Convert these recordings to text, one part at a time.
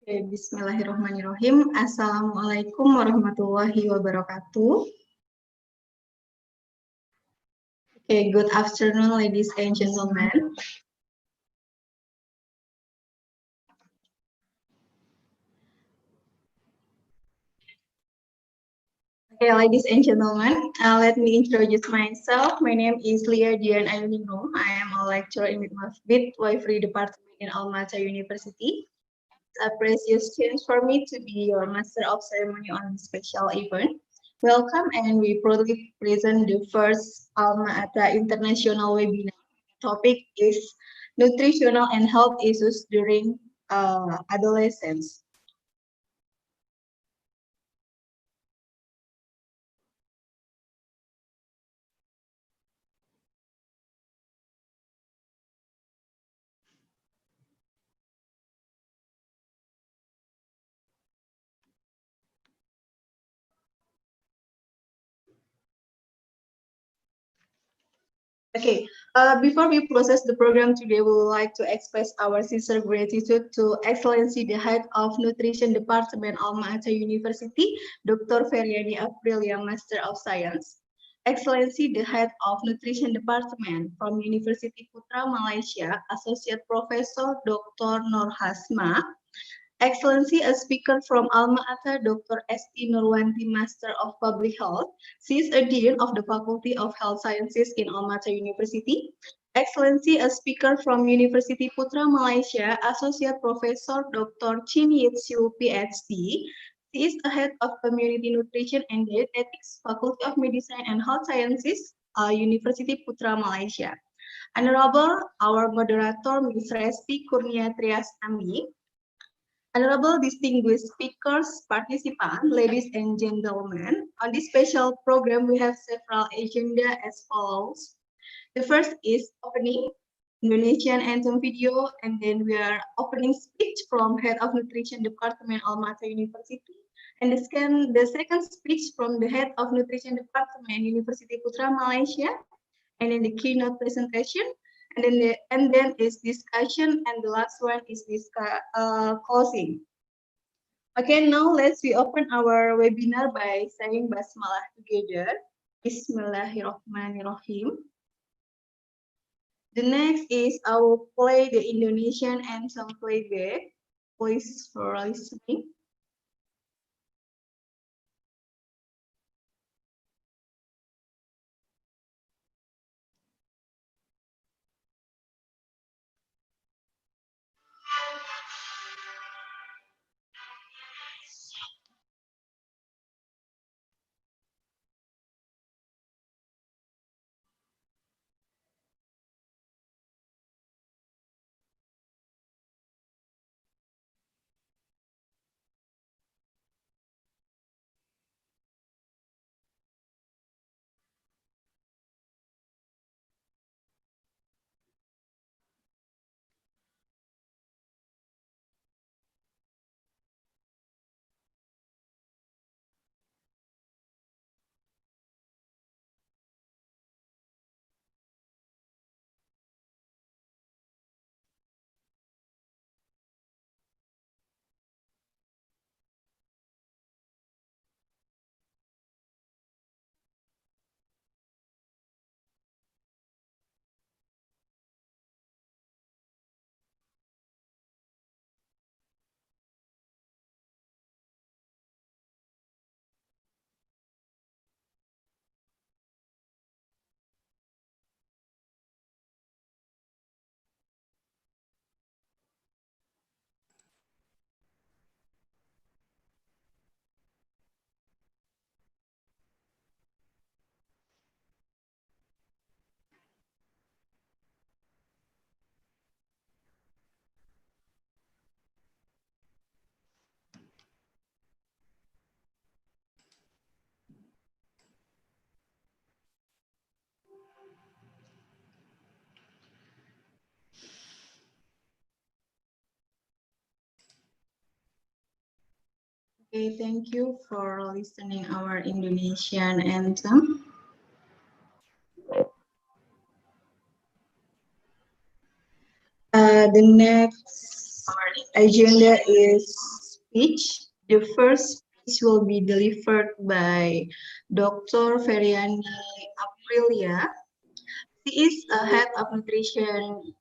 Okay, Bismillahirrahmanirrahim. Assalamualaikum warahmatullahi wabarakatuh. Okay, good afternoon, ladies and gentlemen. Okay, ladies and gentlemen, let me introduce myself. My name is Lia Dian Ayuningrum. I am a lecturer in Midwifery Department in Alma Ata University. It's a precious chance for me to be your master of ceremony on this special event. Welcome, and we proudly present the first Alma Ata International webinar. Topic is nutritional and health issues during adolescence. Okay, before we process the program today, we would like to express our sincere gratitude to Excellency, the Head of Nutrition Department, Alma Ata University, Dr. Feryani Aprilia, Master of Science. Excellency, the Head of Nutrition Department from Universiti Putra Malaysia, Associate Professor Dr. Nur Hasma. Excellency, a speaker from Alma Ata, Dr. Esti Nurwanti, Master of Public Health. She is a Dean of the Faculty of Health Sciences in Alma Ata University. Excellency, a speaker from Universiti Putra Malaysia, Associate Professor Dr. Chin Yit Siu, PhD. She is the head of Community Nutrition and Dietetics, Faculty of Medicine and Health Sciences, Universiti Putra Malaysia. Honorable, our moderator, Ms. Resti Kurnia Triastanti. Honorable distinguished speakers, participants, ladies and gentlemen, on this special program, we have several agenda as follows. The first is opening Indonesian anthem video, and then we are opening speech from Head of Nutrition Department, Alma Ata University, and the second speech from the Head of Nutrition Department, Universiti Putra Malaysia, and then the keynote presentation, and then is discussion, and the last one is closing. Okay, now let's open our webinar by saying basmalah together. Bismillahirrahmanirrahim. The next is I will play the Indonesian anthem playback. Please for listening. Okay, thank you for listening our Indonesian anthem. The next agenda is speech. The first speech will be delivered by Dr. Feryani Aprilia. She is a head of nutrition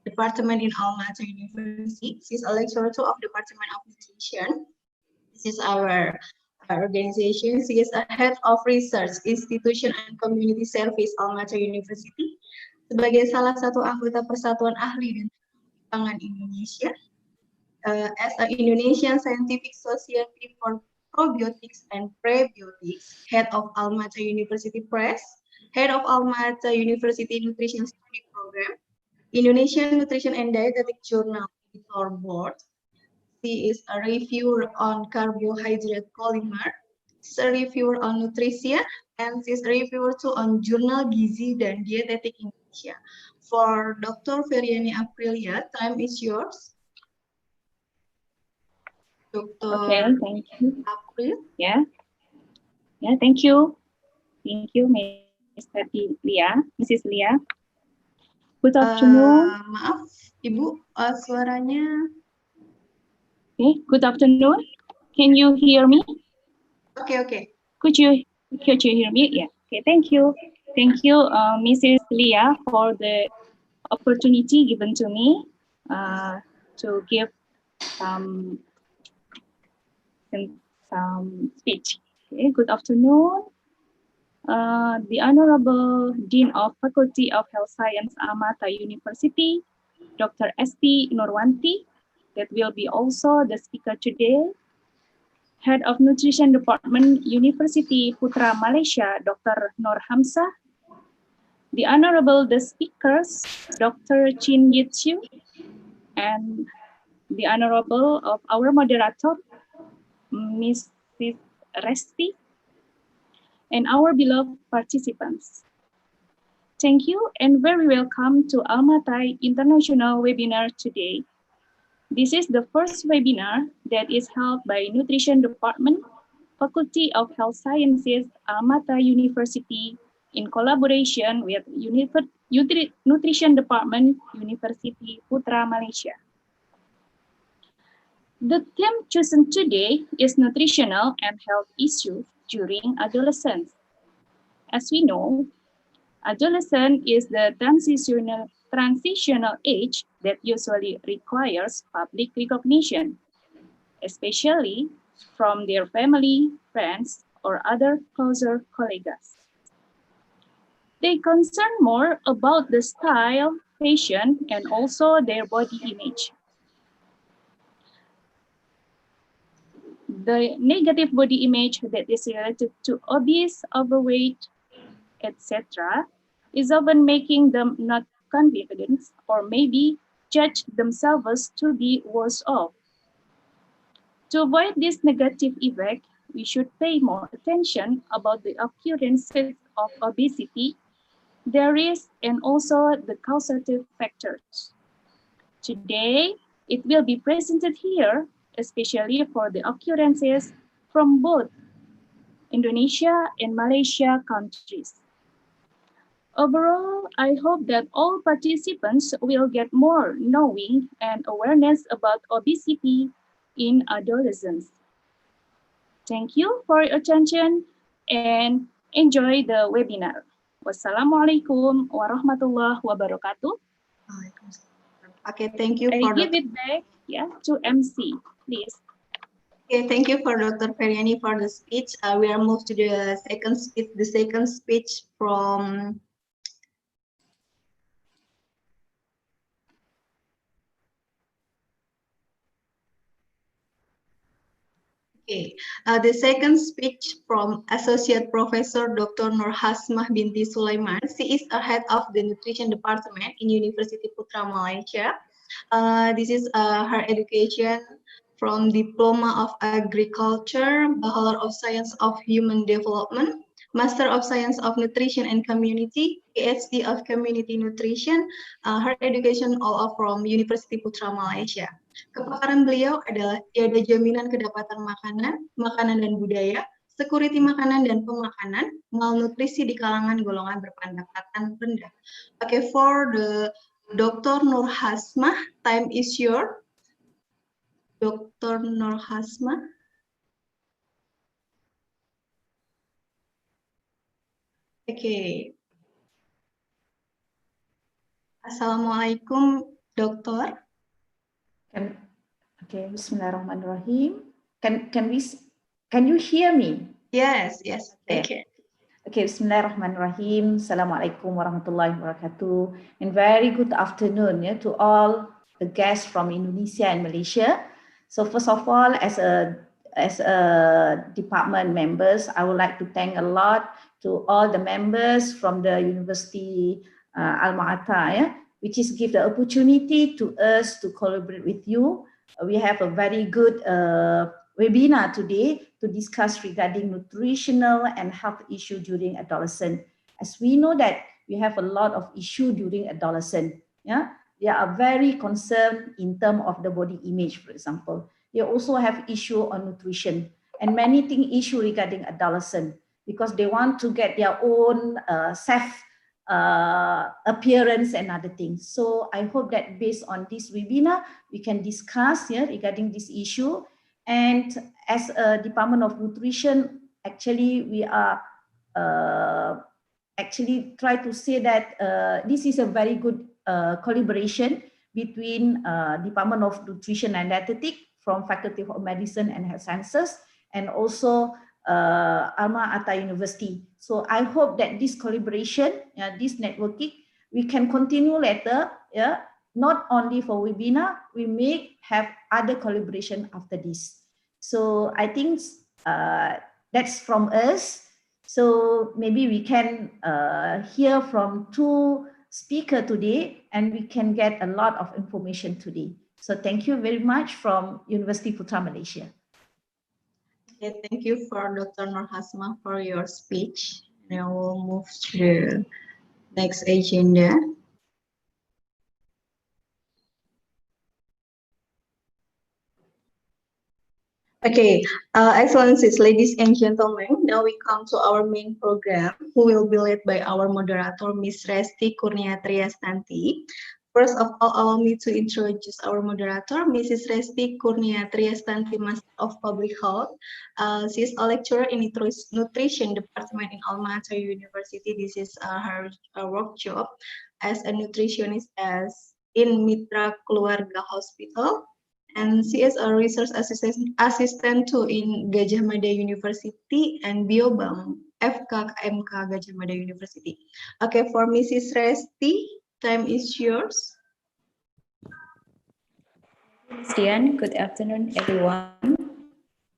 department in Alma Ata University. She is a lecturer too of Department of Nutrition. This is our organization. She is a head of research, institution and community service Alma Ata University. Sebagai salah satu anggota Persatuan Ahli dan Pangan Indonesia, as an Indonesian Scientific Society for Probiotics and Prebiotics, head of Alma Ata University Press, head of Alma Ata University Nutrition Study Program, Indonesian Nutrition and Dietetic Journal Editor Board. She is a reviewer on carbohydrate polymer. She's a reviewer on nutrition, and she's a reviewer too on journal Gizi dan Dietetic Indonesia. For Dr. Feryani Aprilia, time is yours. Dr. Okay, thank you. April. Yeah, thank you. Thank you, Mr. Lia, Mrs. Lia. Good afternoon. Maaf, Ibu, suaranya. Okay, good afternoon. Can you hear me? Okay. Could you hear me? Yeah. Okay, thank you. Thank you, Mrs. Lia, for the opportunity given to me to give some speech. Okay, good afternoon. The Honorable Dean of Faculty of Health Science Alma Ata University, Dr. Esti Nurwanti, that will be also the speaker today. Head of Nutrition Department, Universiti Putra Malaysia, Dr. Nur Hamzah. The Honorable the speakers, Dr. Chin Yitsu, and the Honorable of our moderator, Mrs. Resti, and our beloved participants. Thank you and very welcome to Alma Ata International webinar today. This is the first webinar that is held by Nutrition Department, Faculty of Health Sciences, Alma Ata University, in collaboration with Nutrition Department, Universiti Putra Malaysia. The theme chosen today is Nutritional and Health Issues during Adolescence. As we know, adolescence is the transitional age that usually requires public recognition, especially from their family, friends, or other closer colleagues. They concern more about the style, fashion, and also their body image. The negative body image that is related to obese, overweight, etc., is often making them not confident or maybe judge themselves to be worse off. To avoid this negative effect, we should pay more attention about the occurrences of obesity, their risk, and also the causative factors. Today, it will be presented here, especially for the occurrences from both Indonesia and Malaysia countries. Overall, I hope that all participants will get more knowing and awareness about obesity in adolescence. Thank you for your attention and enjoy the webinar. Wassalamualaikum warahmatullahi wabarakatuh. Okay, thank you. I give it back to MC, please. Okay, thank you for Dr. Feryani for the speech. We are moved to the second speech. The second speech from the second speech from Associate Professor Dr. Nur Hasmah binti Sulaiman. She is a head of the Nutrition Department in Universiti Putra Malaysia. This is her education from Diploma of Agriculture, Bachelor of Science of Human Development, Master of Science of Nutrition and Community, PhD of Community Nutrition. Her education all from Universiti Putra Malaysia. Kepakaran beliau adalah tiada jaminan kedapatan makanan, makanan dan budaya, security makanan dan pemakanan, malnutrisi di kalangan golongan berpendapatan rendah. Okay, for the Dr. Nur Hasmah, time is yours. Dr. Nur Hasma. Okay. Assalamualaikum, Dokter. Okay, Bismillahirrahmanirrahim. Can you hear me? Yes, Okay. Okay, Bismillahirrahmanirrahim. Assalamualaikum warahmatullahi wabarakatuh. And very good afternoon to all the guests from Indonesia and Malaysia. So first of all, as a department members, I would like to thank a lot to all the members from the University Alma Ata, which is give the opportunity to us to collaborate with you. We have a very good webinar today to discuss regarding nutritional and health issue during adolescence. As we know that we have a lot of issue during adolescence. Yeah, they are very concerned in terms of the body image, for example. They also have issue on nutrition and many things issue regarding adolescent because they want to get their own self appearance and other things. So I hope that based on this webinar, we can discuss regarding this issue. And as a Department of Nutrition, actually we are actually try to say that this is a very good collaboration between Department of Nutrition and Dietetic from Faculty of Medicine and Health Sciences and also Alma Ata University. So I hope that this collaboration, this networking, we can continue later, not only for webinar, we may have other collaboration after this. So I think that's from us. So maybe we can hear from two speakers today and we can get a lot of information today. So thank you very much from Universiti Putra Malaysia. Okay, thank you for Dr. Nur Hasma for your speech. Now we'll move to the next agenda. Okay, Excellencies, ladies and gentlemen, now we come to our main program, who will be led by our moderator, Ms. Resti Kurnia Triastanti. First of all, allow me to introduce our moderator, Mrs. Resti Kurnia Triastanti, Master of Public Health. She is a lecturer in Nutrition Department in Alma Ata University. This is her work job as a nutritionist in Mitra Keluarga Hospital. And she is a research assistant too in Gajah Mada University and Biobank FKMK Gajah Mada University. Okay, for Mrs. Resti, time is yours. Stian, good afternoon everyone.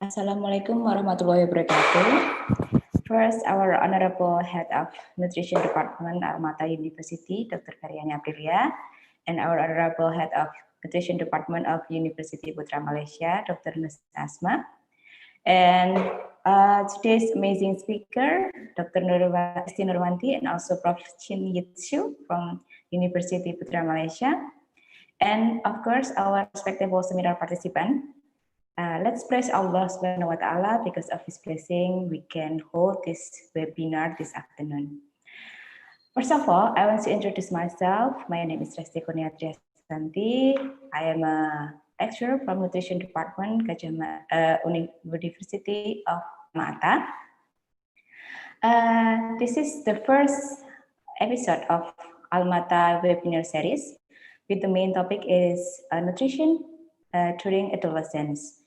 Assalamualaikum warahmatullahi wabarakatuh. First, our Honorable Head of Nutrition Department Alma Ata University, Dr. Karyani Aprilia, and our Honorable Head of Nutrition Department of Universiti Putra Malaysia, Dr. Asma, and today's amazing speaker, Dr. Esti Nurwanti, and also Prof. Chin Yitsu from Universiti Putra Malaysia, and of course our respectable seminar participant. Let's praise Allah Subhanahu wa Ta'ala because of His blessing we can hold this webinar this afternoon. First of all, I want to introduce myself. My name is Resti Kurnia Triastanti. I am a lecturer from Nutrition Department, University of Mata. This is the first episode of Alma Ata webinar series, with the main topic is nutrition during adolescence.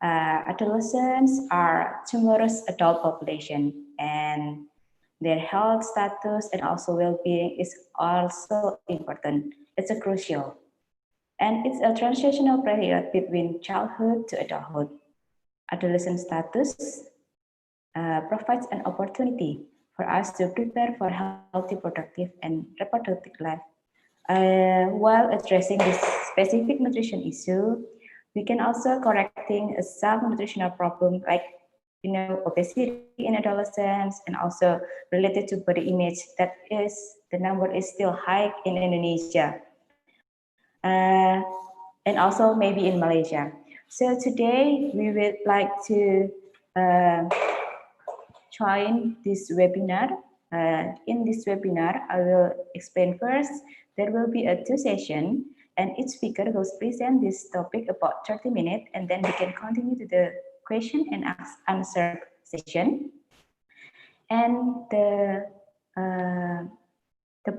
Adolescents are tomorrow's adult population, and their health status and also well-being is also important. It's a crucial. And it's a transitional period between childhood to adulthood. Adolescent status provides an opportunity for us to prepare for healthy, productive, and reproductive life. While addressing this specific nutrition issue, we can also correcting some nutritional problem like obesity in adolescents and also related to body image. That is, the number is still high in Indonesia. And also maybe in Malaysia. So today we would like to join this webinar. In this webinar, I will explain first. There will be a two session. And each speaker will present this topic about 30 minutes, and then we can continue to the question and answer session. And the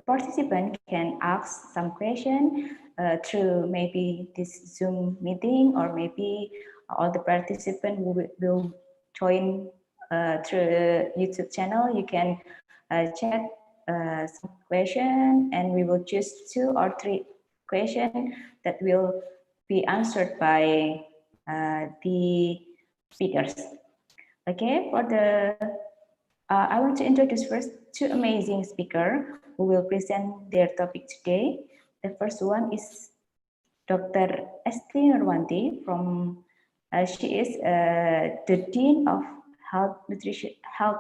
participant can ask some question through maybe this Zoom meeting, or maybe all the participants will join through the YouTube channel. You can chat some question, and we will choose 2 or 3 questions that will be answered by the speakers. Okay, for the I want to introduce first 2 amazing speakers who will present their topic today. The first one is Dr. Esti Nurwanti from, she is the Dean of Health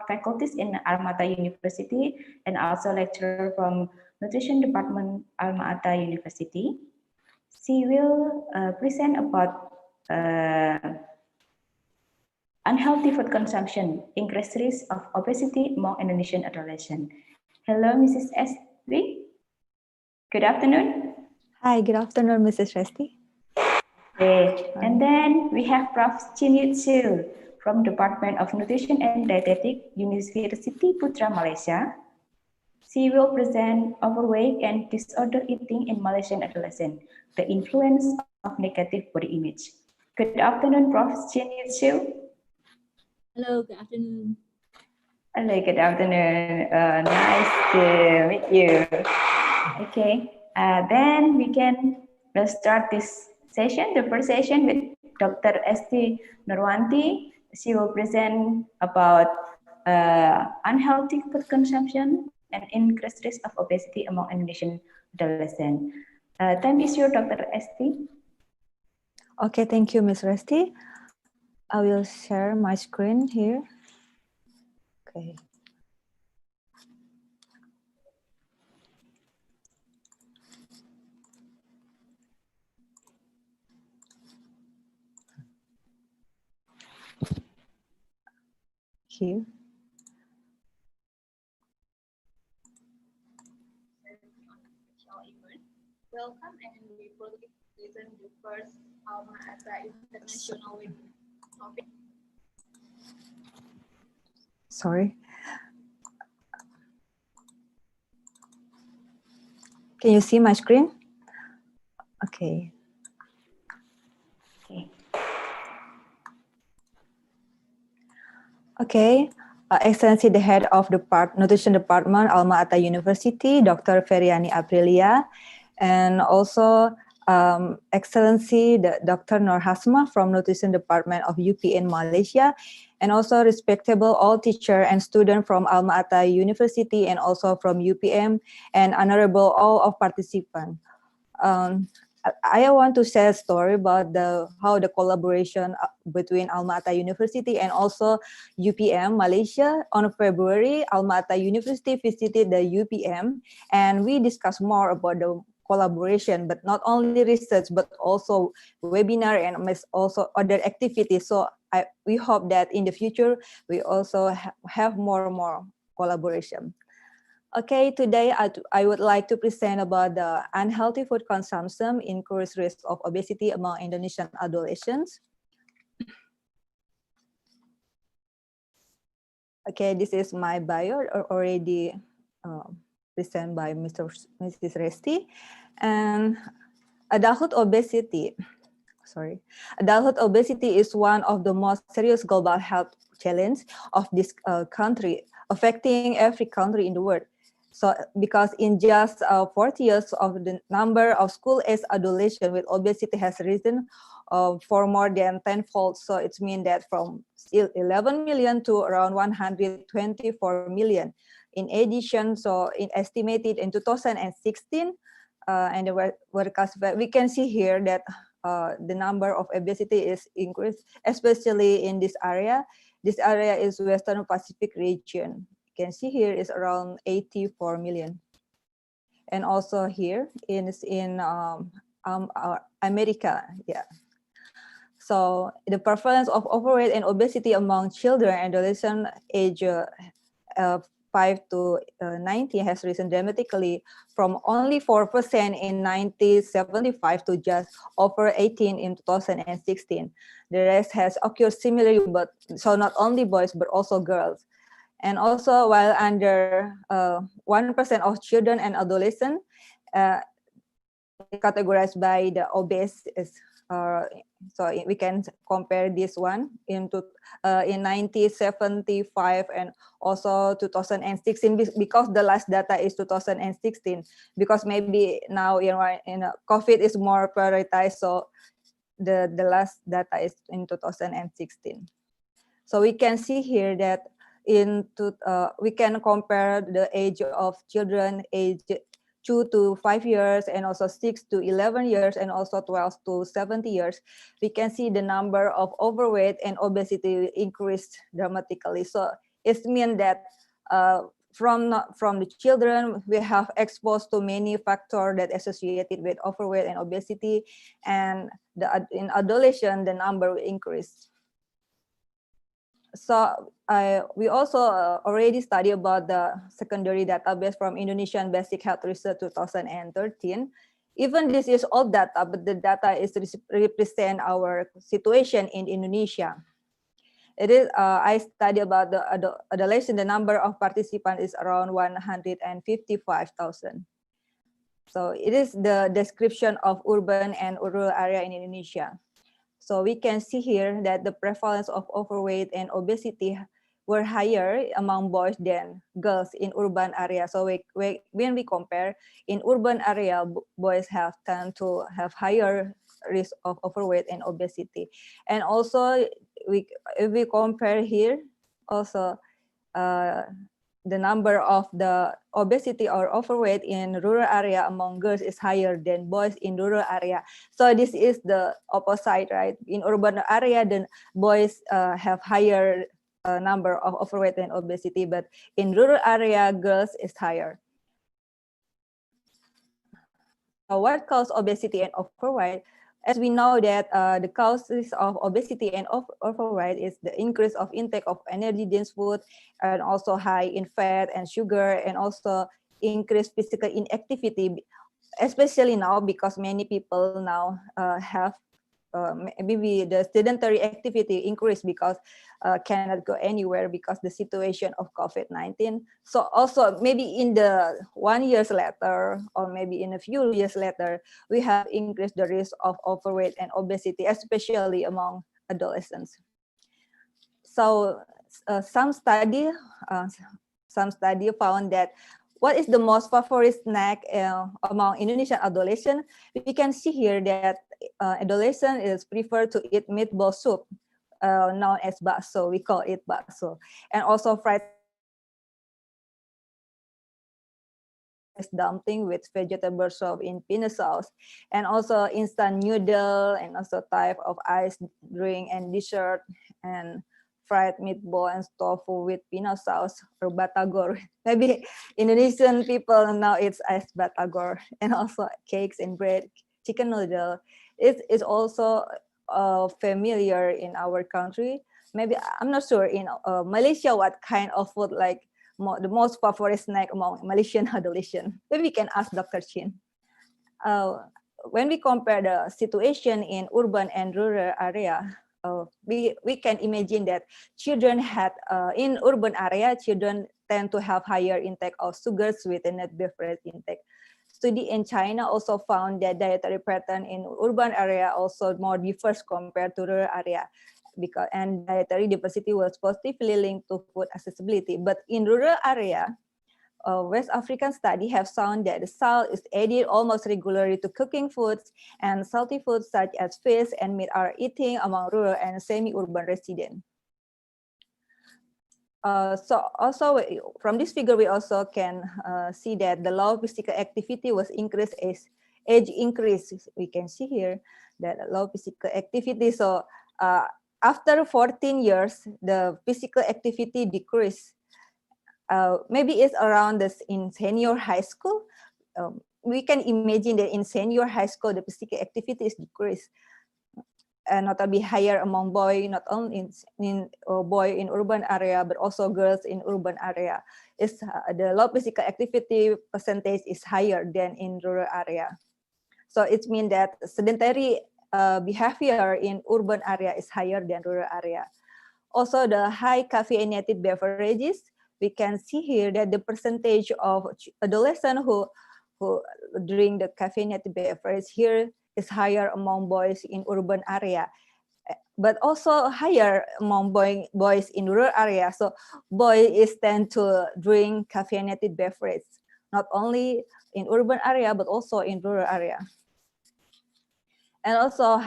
Faculties in Alma Ata University, and also lecturer from Nutrition Department Alma Ata University. She will present about unhealthy food consumption, increased risk of obesity among Indonesian adolescents. Hello, Mrs. Esti. Good afternoon. Hi, good afternoon, Mrs. Resti. Okay. And then we have Prof. Juli from Department of Nutrition and Dietetics, Universiti Putra Malaysia. She will present overweight and disorder eating in Malaysian adolescents, the influence of negative body image. Good afternoon, Prof. Juli. Hello, good afternoon. Hello, good afternoon. Nice to meet you. Okay, then we can start this session, the first session, with Dr. Esti Nurwanti. She will present about unhealthy food consumption and increased risk of obesity among Indonesian adolescents. Time is yours, Dr. Esti. Okay, thank you, Ms. Resti. I will share my screen here. Okay. Here. Welcome, and we proudly present the first Alma Ata International topic. Sorry. Can you see my screen? Okay. Okay. Excellency, the head of the Nutrition Department, Alma Ata University, Dr. Feryani Aprilia, and also Excellency, Dr. Nur Hasma from Nutrition Department of UPN Malaysia, and also respectable all teacher and student from Alma Ata University and also from UPM, and honorable all of participants. I want to share a story about how the collaboration between Alma Ata University and also UPM Malaysia. On February, Alma Ata University visited the UPM, and we discussed more about the collaboration, but not only research, but also webinar and also other activities. So we hope that in the future, we also have more and more collaboration. Okay, today I would like to present about the unhealthy food consumption increased risk of obesity among Indonesian adolescents. Okay, this is my bio already presented by Mrs. Resti. And adulthood obesity is one of the most serious global health challenges of this country, affecting every country in the world. So, because in just 40 years, of the number of school-age adolescents with obesity has risen for more than tenfold. So it means that from 11 million to around 124 million. In addition, so estimated in 2016, and we can see here that the number of obesity is increased, especially in this area. This area is Western Pacific region. You can see here is around 84 million. And also here in America, yeah. So the prevalence of overweight and obesity among children and adolescents age to 19 has risen dramatically from only 4% in 1975 to just over 18 in 2016. The rest has occurred similarly, but so not only boys but also girls. And also, while under 1% of children and adolescents categorized by the obese is so we can compare this one in 1975 and also 2016 because the last data is 2016 because maybe now COVID is more prioritized, so the last data is in 2016. So we can see here that we can compare the age of children age 2 to 5 years and also 6 to 11 years and also 12 to 70 years. We can see the number of overweight and obesity increased dramatically. So it means that from the children, we have exposed to many factors that associated with overweight and obesity, and in adolescent, the number will increase. So we also already studied about the secondary database from Indonesian Basic Health Research 2013. Even this is old data, but the data is represent our situation in Indonesia. It is I study about the adolescent. The number of participants is around 155,000. So it is the description of urban and rural area in Indonesia. So we can see here that the prevalence of overweight and obesity were higher among boys than girls in urban area. So when we compare, in urban area, boys tend to have higher risk of overweight and obesity. And also, if we compare here, also the number of the obesity or overweight in rural area among girls is higher than boys in rural area. So this is the opposite, right? In urban area, then boys have higher number of overweight and obesity, but in rural area, girls is higher. So what causes obesity and overweight? As we know that the causes of obesity and overweight is the increase of intake of energy-dense food and also high in fat and sugar, and also increased physical inactivity, especially now because many people now have maybe the sedentary activity increase because cannot go anywhere because the situation of COVID-19. So also maybe in the 1 year later, or maybe in a few years later, we have increased the risk of overweight and obesity, especially among adolescents. So some study found that what is the most favorite snack among Indonesian adolescents? We can see here that adolescents is prefer to eat meatball soup, known as bakso. We call it bakso, and also fried dumpling with vegetable soup in peanut sauce, and also instant noodle, and also type of ice drink and dessert, and fried meatball and tofu with peanut sauce or batagor. Maybe Indonesian people now it's as batagor, and also cakes and bread, chicken noodle. It is also familiar in our country. Maybe I'm not sure in Malaysia what kind of food like the most favorite snack among Malaysian adolescents. Maybe we can ask Dr. Chin. When we compare the situation in urban and rural area, we can imagine that children had in urban area, children tend to have higher intake of sugar, sweetened beverage intake. Study in China also found that dietary pattern in urban area also more diverse compared to rural area, and dietary diversity was positively linked to food accessibility. But in rural area, West African study have found that the salt is added almost regularly to cooking foods, and salty foods such as fish and meat are eaten among rural and semi-urban residents. So also from this figure, we also can see that the low physical activity was increased as age increase. We can see here that low physical activity. So after 14 years, the physical activity decreased. Maybe it's around this in senior high school. We can imagine that in senior high school, the physical activity is decreased. notably higher among boys, not only in boy in urban area, but also girls in urban area. The low physical activity percentage is higher than in rural area. So it means that sedentary behavior in urban area is higher than rural area. Also, the high caffeinated beverages, we can see here that the percentage of adolescents who drink the caffeinated beverage here is higher among boys in urban area, but also higher among boys in rural area. So boys tend to drink caffeinated beverage, not only in urban area, but also in rural area. And also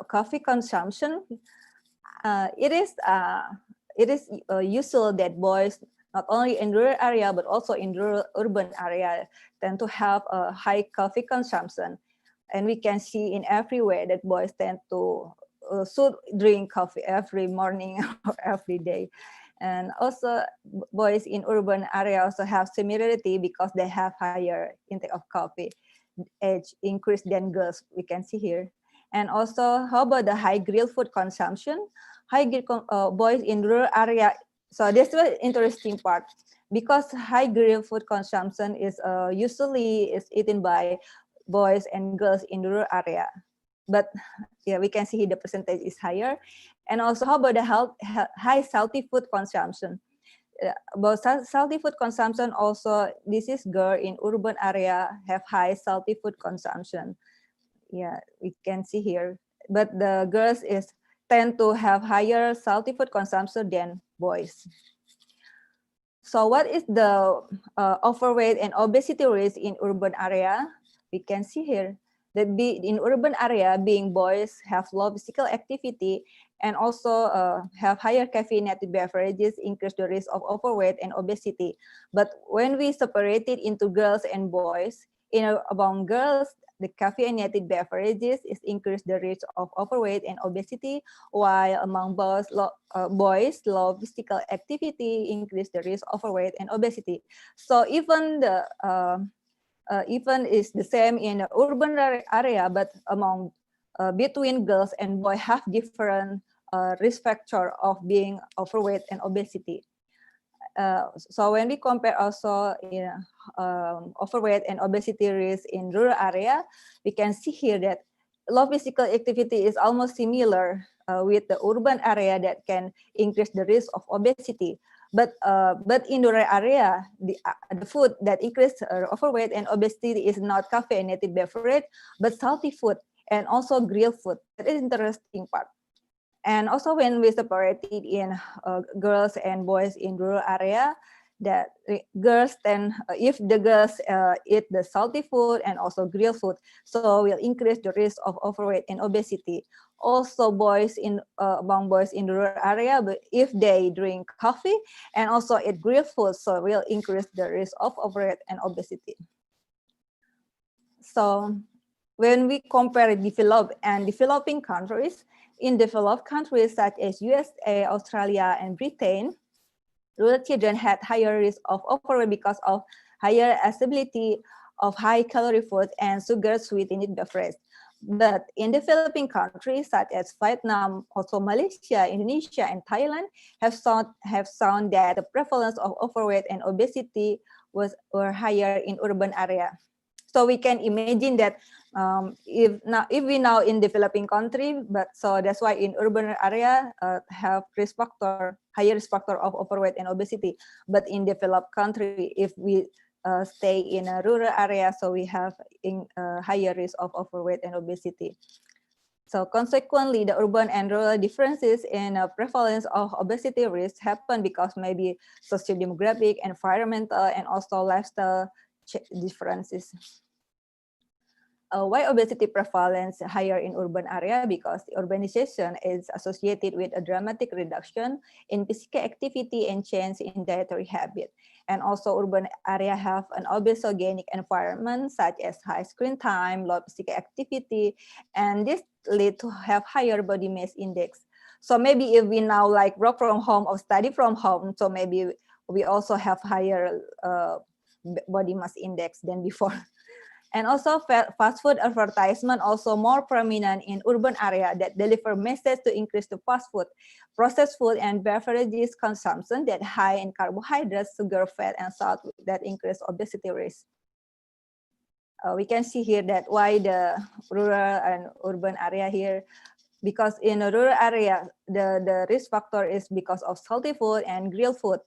coffee consumption, it is usual that boys, not only in rural area, but also in rural urban area, tend to have a high coffee consumption. And we can see in everywhere that boys tend to should drink coffee every morning or every day. And also boys in urban area also have similarity because they have higher intake of coffee age increase than girls, we can see here. And also, how about the high grill food consumption? Boys in rural area. So this is an interesting part because high grill food consumption is usually eaten by boys and girls in rural area. But yeah, we can see the percentage is higher. And also, how about the high salty food consumption? About salty food consumption also, this is girl in urban area have high salty food consumption. Yeah, we can see here. But the girls tend to have higher salty food consumption than boys. So what is the overweight and obesity risk in urban area? We can see here that in urban area, being boys have low physical activity and also have higher caffeinated beverages increase the risk of overweight and obesity. But when we separate it into girls and boys, among girls, the caffeinated beverages increase the risk of overweight and obesity, while among boys, low physical activity increase the risk of overweight and obesity. So even is the same in the urban area, but among between girls and boys have different risk factor of being overweight and obesity. So when we compare also overweight and obesity risk in rural area, we can see here that low physical activity is almost similar with the urban area that can increase the risk of obesity. But in rural area, the food that increase overweight and obesity is not caffeinated beverage, but salty food and also grilled food. That is interesting part. And also when we separate it in girls and boys in rural area, that girls if the girls eat the salty food and also grilled food, so will increase the risk of overweight and obesity. Also among boys in rural area, but if they drink coffee and also eat grilled food, so will increase the risk of overweight and obesity. So when we compare developed and developing countries, in developed countries such as USA, Australia, and Britain, rural children had higher risk of overweight because of higher accessibility of high-calorie food and sugar-sweetened beverage. But in developing countries such as Vietnam, also Malaysia, Indonesia, and Thailand have shown that the prevalence of overweight and obesity were higher in urban area. So we can imagine that if we now in developing country, but so that's why in urban area have higher risk factor of overweight and obesity. But in developed country, if we stay in a rural area, so we have higher risk of overweight and obesity. So consequently, the urban and rural differences in prevalence of obesity risk happen because maybe socio-demographic, environmental, and also lifestyle differences. Why obesity prevalence higher in urban area? Because the urbanization is associated with a dramatic reduction in physical activity and change in dietary habit. And also urban area have an obesogenic environment such as high screen time, low physical activity, and this lead to have higher body mass index. So maybe if we now like work from home or study from home, so maybe we also have higher body mass index than before. And also fast food advertisement also more prominent in urban area that deliver message to increase the fast food, processed food and beverages consumption that high in carbohydrates, sugar, fat, and salt that increase obesity risk. We can see here that why the rural and urban area here, because in a rural area, the risk factor is because of salty food and grilled food.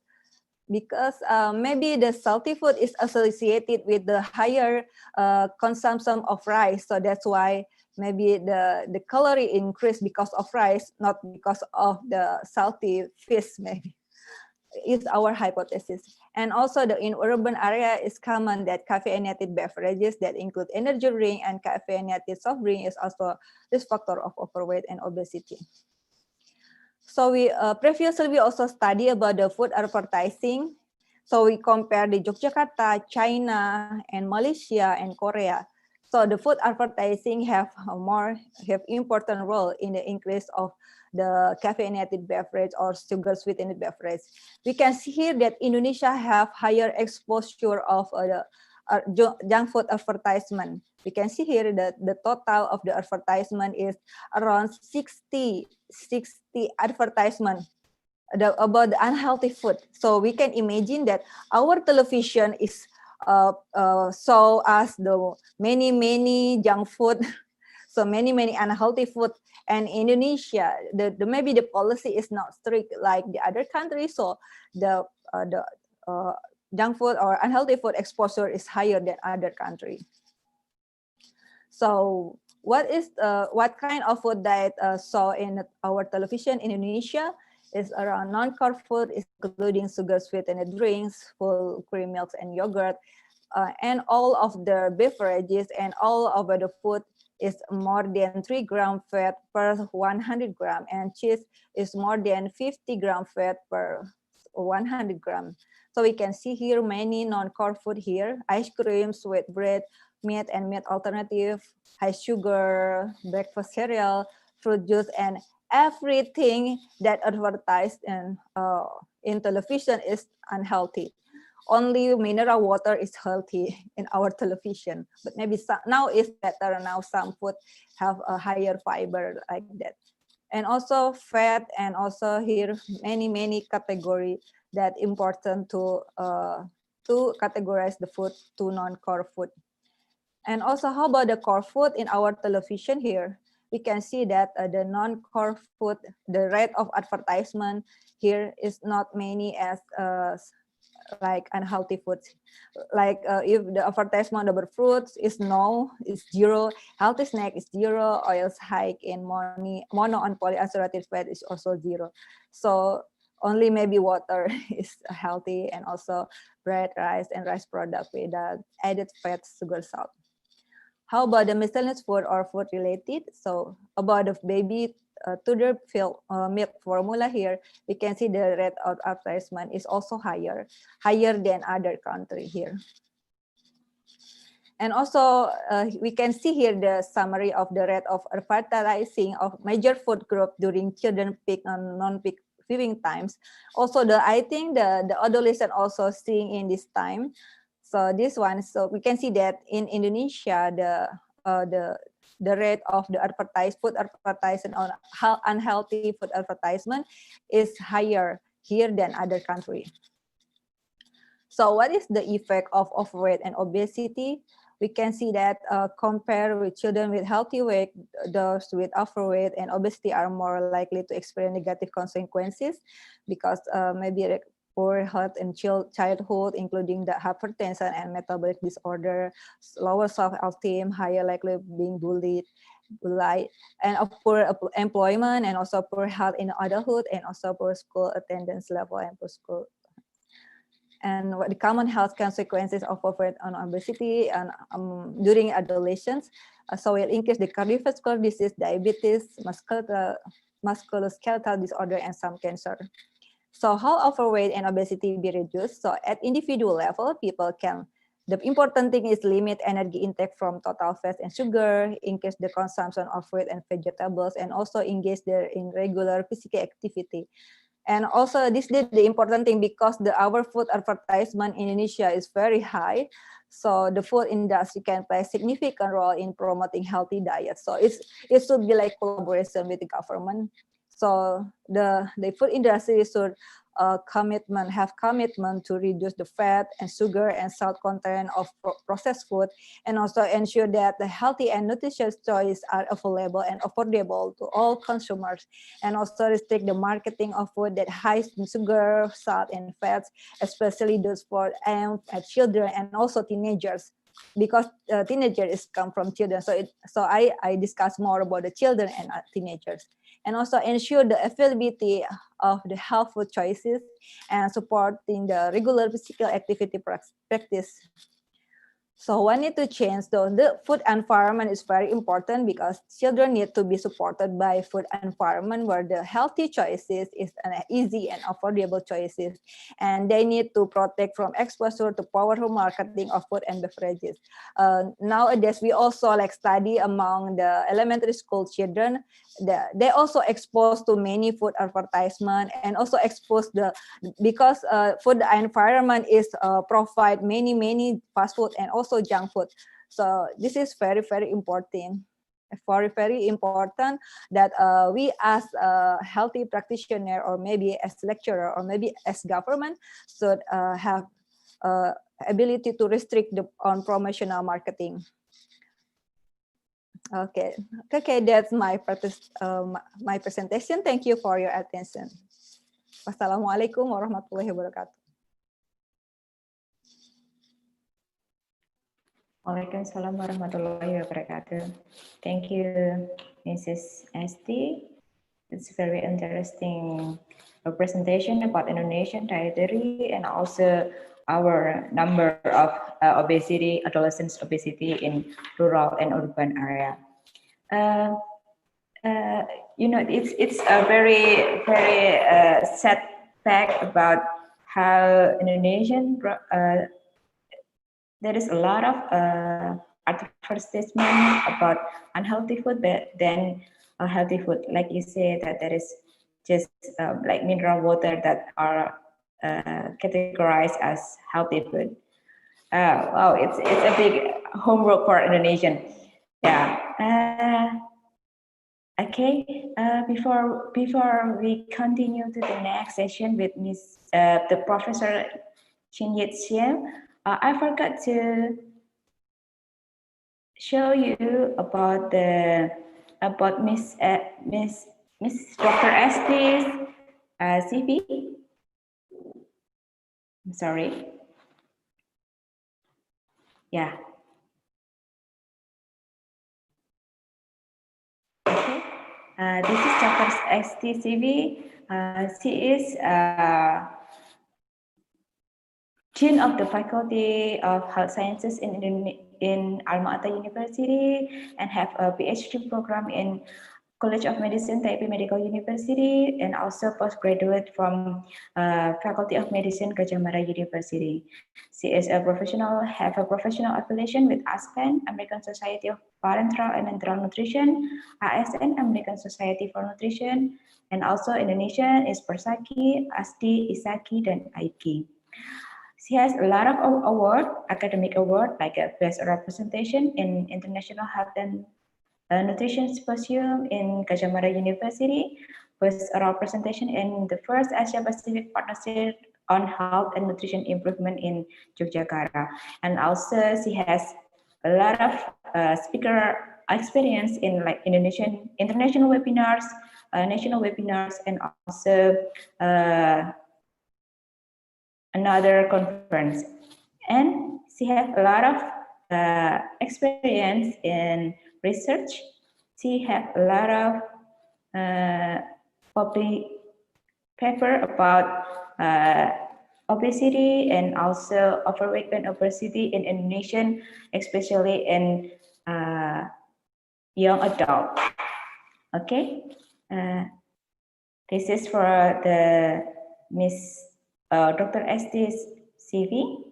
Because maybe the salty food is associated with the higher consumption of rice. So that's why maybe the calorie increase because of rice, not because of the salty fish maybe. Is our hypothesis. And also in urban area, it's common that caffeinated beverages that include energy drink and caffeinated soft drink is also risk factor of overweight and obesity. So we previously we also study about the food advertising. So we compare the Yogyakarta, China, and Malaysia and Korea. So the food advertising have important role in the increase of the caffeinated beverage or sugar sweetened beverage. We can see here that Indonesia have higher exposure of junk food advertisement. We can see here that the total of the advertisement is around 60 advertisement about the unhealthy food. So we can imagine that our television is show us the many junk food, so many unhealthy food. And Indonesia, maybe the policy is not strict like the other countries, so the junk food or unhealthy food exposure is higher than other countries. So what kind of food diet saw in our television in Indonesia is around non-carb food, including sugar sweetened drinks, full cream milks and yogurt, and all of the beverages and all of the food is more than 3 gram fat per 100 gram, and cheese is more than 50 gram fat per 100 gram. So we can see here many non-carb food here: ice cream, sweet bread, meat and meat alternative, high sugar, breakfast cereal, fruit juice, and everything that advertised in television is unhealthy. Only mineral water is healthy in our television, but maybe now it's better. Now some food have a higher fiber like that, and also fat, and also here many category that important to categorize the food to non-core food. And also, how about the core food in our television here? We can see that the non-core food, the rate of advertisement here is not many as like unhealthy foods. Like if the advertisement about fruits is zero, healthy snack is zero, oils high in mono and polyunsaturated fat is also zero. So only maybe water is healthy, and also bread, rice, and rice product without added fat, sugar, salt. How about the miscellaneous food or food related? So about the baby toddler milk formula here, we can see the rate of advertisement is also higher than other country here. And also we can see here the summary of the rate of advertising of major food group during children peak and non-peak viewing times. Also I think the adolescent also seeing in this time. So this one, so we can see that in Indonesia, the rate of the food advertisement on unhealthy food advertisement is higher here than other countries. So what is the effect of overweight and obesity? We can see that compared with children with healthy weight, those with overweight and obesity are more likely to experience negative consequences, because maybe poor health in childhood, including the hypertension and metabolic disorder, lower self-esteem, higher likely being bullied, and poor employment, and also poor health in adulthood, and also poor school attendance level and poor school. And what the common health consequences of overweight and obesity and during adolescence, so it increase the cardiovascular disease, diabetes, musculoskeletal disorder, and some cancer. So how overweight and obesity be reduced? So at individual level, people can, the important thing is limit energy intake from total fat and sugar, increase the consumption of fruit and vegetables, and also engage in regular physical activity. And also this is the important thing, because our food advertisement in Indonesia is very high. So the food industry can play a significant role in promoting healthy diets. So it should be like collaboration with the government. So the food industry should have commitment to reduce the fat and sugar and salt content of processed food, and also ensure that the healthy and nutritious choices are available and affordable to all consumers, and also restrict the marketing of food that high in sugar, salt, and fats, especially those for children and also teenagers, because teenagers come from children. So I discuss more about the children and teenagers, and also ensure the availability of the healthful choices and supporting the regular physical activity practice. So we need to change the food environment is very important, because children need to be supported by food environment where the healthy choices is an easy and affordable choices, and they need to protect from exposure to powerful marketing of food and beverages. Nowadays, we also like study among the elementary school children. They also exposed to many food advertisement, and also exposed because food environment is provide many fast food and also junk food. So this is very important. Very important that we as a healthy practitioner, or maybe as lecturer, or maybe as government, should have ability to restrict on promotional marketing. Okay, that's my presentation. Thank you for your attention. Wassalamualaikum warahmatullahi wabarakatuh. Waalaikumsalam warahmatullahi wabarakatuh. Thank you, Mrs. Esti. It's very interesting presentation about Indonesian dietary and also our number of adolescents obesity in rural and urban area. You know, it's a very sad fact about how Indonesian there is a lot of advertisement about unhealthy food, but then healthy food, like you say, that there is just like mineral water that are categorized as healthy food. Wow, it's a big homework for Indonesian. Yeah. Okay. Before we continue to the next session with the Professor Chin Yit Siem, I forgot to show you about Miss Dr. Esti's CV. I'm sorry. Yeah. Okay. This is Dr. Esti CV. She is Dean of the Faculty of Health Sciences in Alma Ata University, and have a PhD program in College of Medicine, Taipei Medical University, and also postgraduate from Faculty of Medicine, Gajah Mada University. She is have a professional affiliation with ASPEN, American Society of Parenteral and Enteral Nutrition, ASN, American Society for Nutrition, and also Indonesian is Persaki, ASDI, ISAKI, dan AIKI. She has a lot of academic award, like a best representation in International Health and Nutrition Symposium in Gajah Mada University, best representation in the first Asia Pacific Partnership on Health and Nutrition Improvement in Yogyakarta. And also she has a lot of speaker experience in like Indonesian international webinars, national webinars, and also another conference. And she has a lot of experience in research. She has a lot of public paper about obesity and also overweight and obesity in Indonesian, especially in young adult. Okay, this is for the Miss Dr. Esti's CV.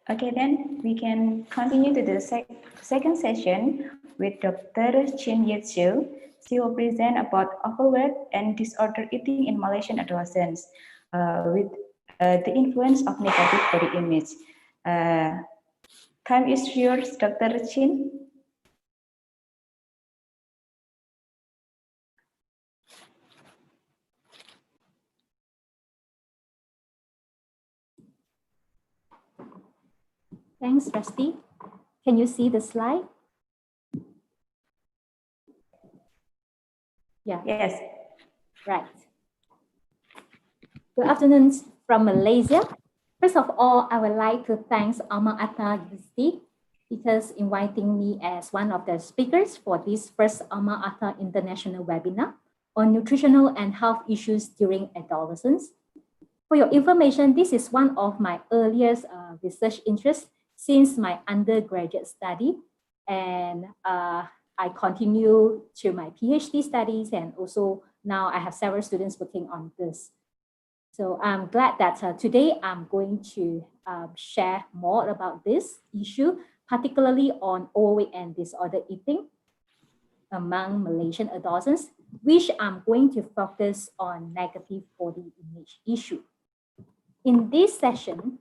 Okay, then we can continue to the second session with Dr. Chin Yet Siu. She will present about overweight and disorder eating in Malaysian adolescents with the influence of negative body image. Time is yours, Dr. Chin. Thanks, Resti. Can you see the slide? Yeah. Yes. Right. Good afternoon from Malaysia. First of all, I would like to thank Alma Ata University because inviting me as one of the speakers for this first Alma Ata International webinar on nutritional and health issues during adolescence. For your information, this is one of my earliest research interests since my undergraduate study, and I continue to my PhD studies, and also now I have several students working on this. So I'm glad that today I'm going to share more about this issue, particularly on overweight and disorder eating among Malaysian adolescents, which I'm going to focus on negative body image issue. In this session,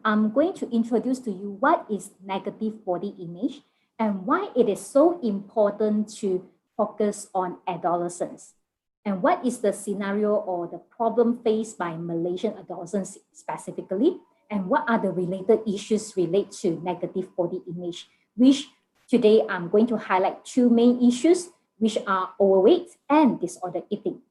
I'm going to introduce to you what is negative body image and why it is so important to focus on adolescents, and what is the scenario or the problem faced by Malaysian adolescents specifically, and what are the related issues related to negative body image, which today I'm going to highlight two main issues, which are overweight and disorder eating.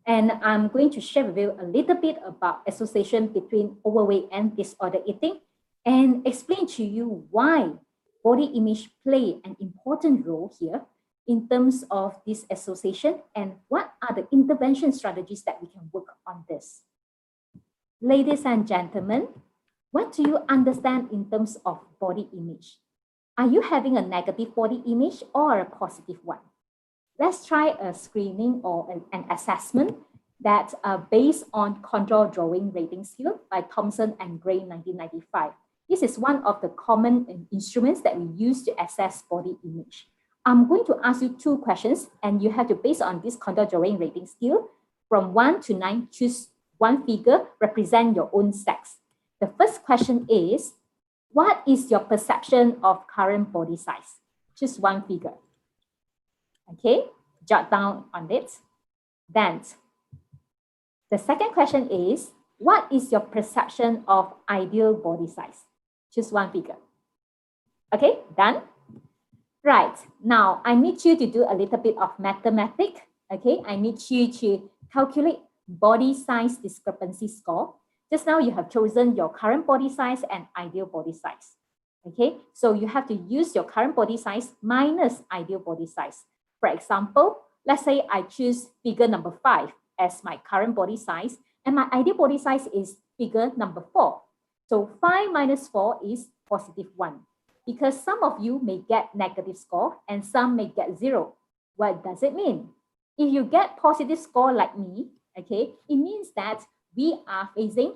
And I'm going to share with you a little bit about association between overweight and disorder eating and explain to you why body image play an important role here in terms of this association and what are the intervention strategies that we can work on this. Ladies and gentlemen, what do you understand in terms of body image? Are you having a negative body image or a positive one? Let's try a screening or an assessment that's based on contour drawing rating scale by Thompson and Gray 1995. This is one of the common instruments that we use to assess body image. I'm going to ask you two questions, and you have to, based on this contour drawing rating scale, from 1 to 9, choose one figure, represent your own sex. The first question is, what is your perception of current body size? Choose one figure. Okay, jot down on it. Then, the second question is, what is your perception of ideal body size? Choose one figure. Okay, done? Right, now I need you to do a little bit of mathematics. Okay, I need you to calculate body size discrepancy score. Just now you have chosen your current body size and ideal body size. Okay, so you have to use your current body size minus ideal body size. For example, let's say I choose figure number 5 as my current body size, and my ideal body size is figure number 4. So 5 minus 4 is positive 1. Because some of you may get negative score and some may get 0. What does it mean? If you get positive score like me, okay, it means that we are facing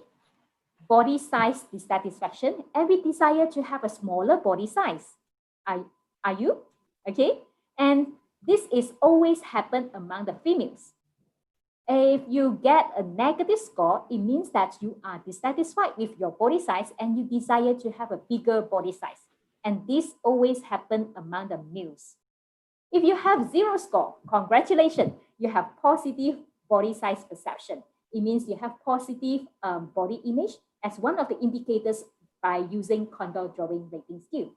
body size dissatisfaction and we desire to have a smaller body size. Are you? Okay, and this is always happen among the females. If you get a negative score, it means that you are dissatisfied with your body size and you desire to have a bigger body size. And this always happens among the males. If you have 0 score, congratulations, you have positive body size perception. It means you have positive body image as one of the indicators by using contour drawing rating scale.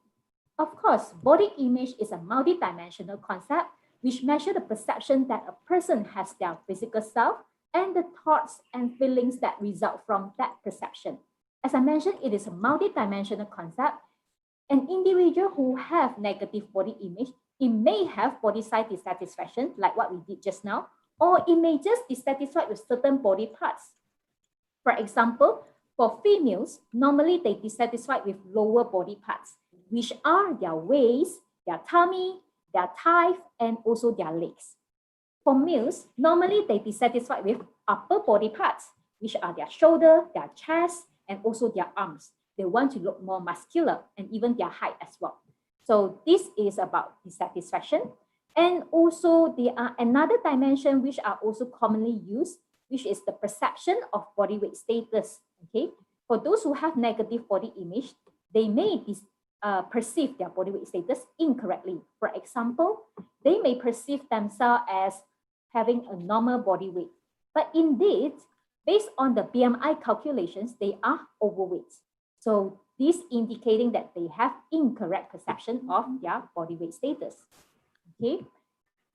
Of course, body image is a multidimensional concept which measures the perception that a person has their physical self and the thoughts and feelings that result from that perception. As I mentioned, it is a multidimensional concept. An individual who have negative body image, it may have body size dissatisfaction, like what we did just now, or it may just be dissatisfied with certain body parts. For example, for females, normally they dissatisfied with lower body parts, which are their waist, their tummy, their thigh, and also their legs. For males, normally they dissatisfied with upper body parts, which are their shoulder, their chest, and also their arms. They want to look more muscular and even their height as well. So this is about dissatisfaction. And also there are another dimension which are also commonly used, which is the perception of body weight status. Okay, for those who have negative body image, they may perceive their body weight status incorrectly. For example, they may perceive themselves as having a normal body weight, but indeed, based on the BMI calculations, they are overweight. So this indicating that they have incorrect perception of their body weight status. Okay,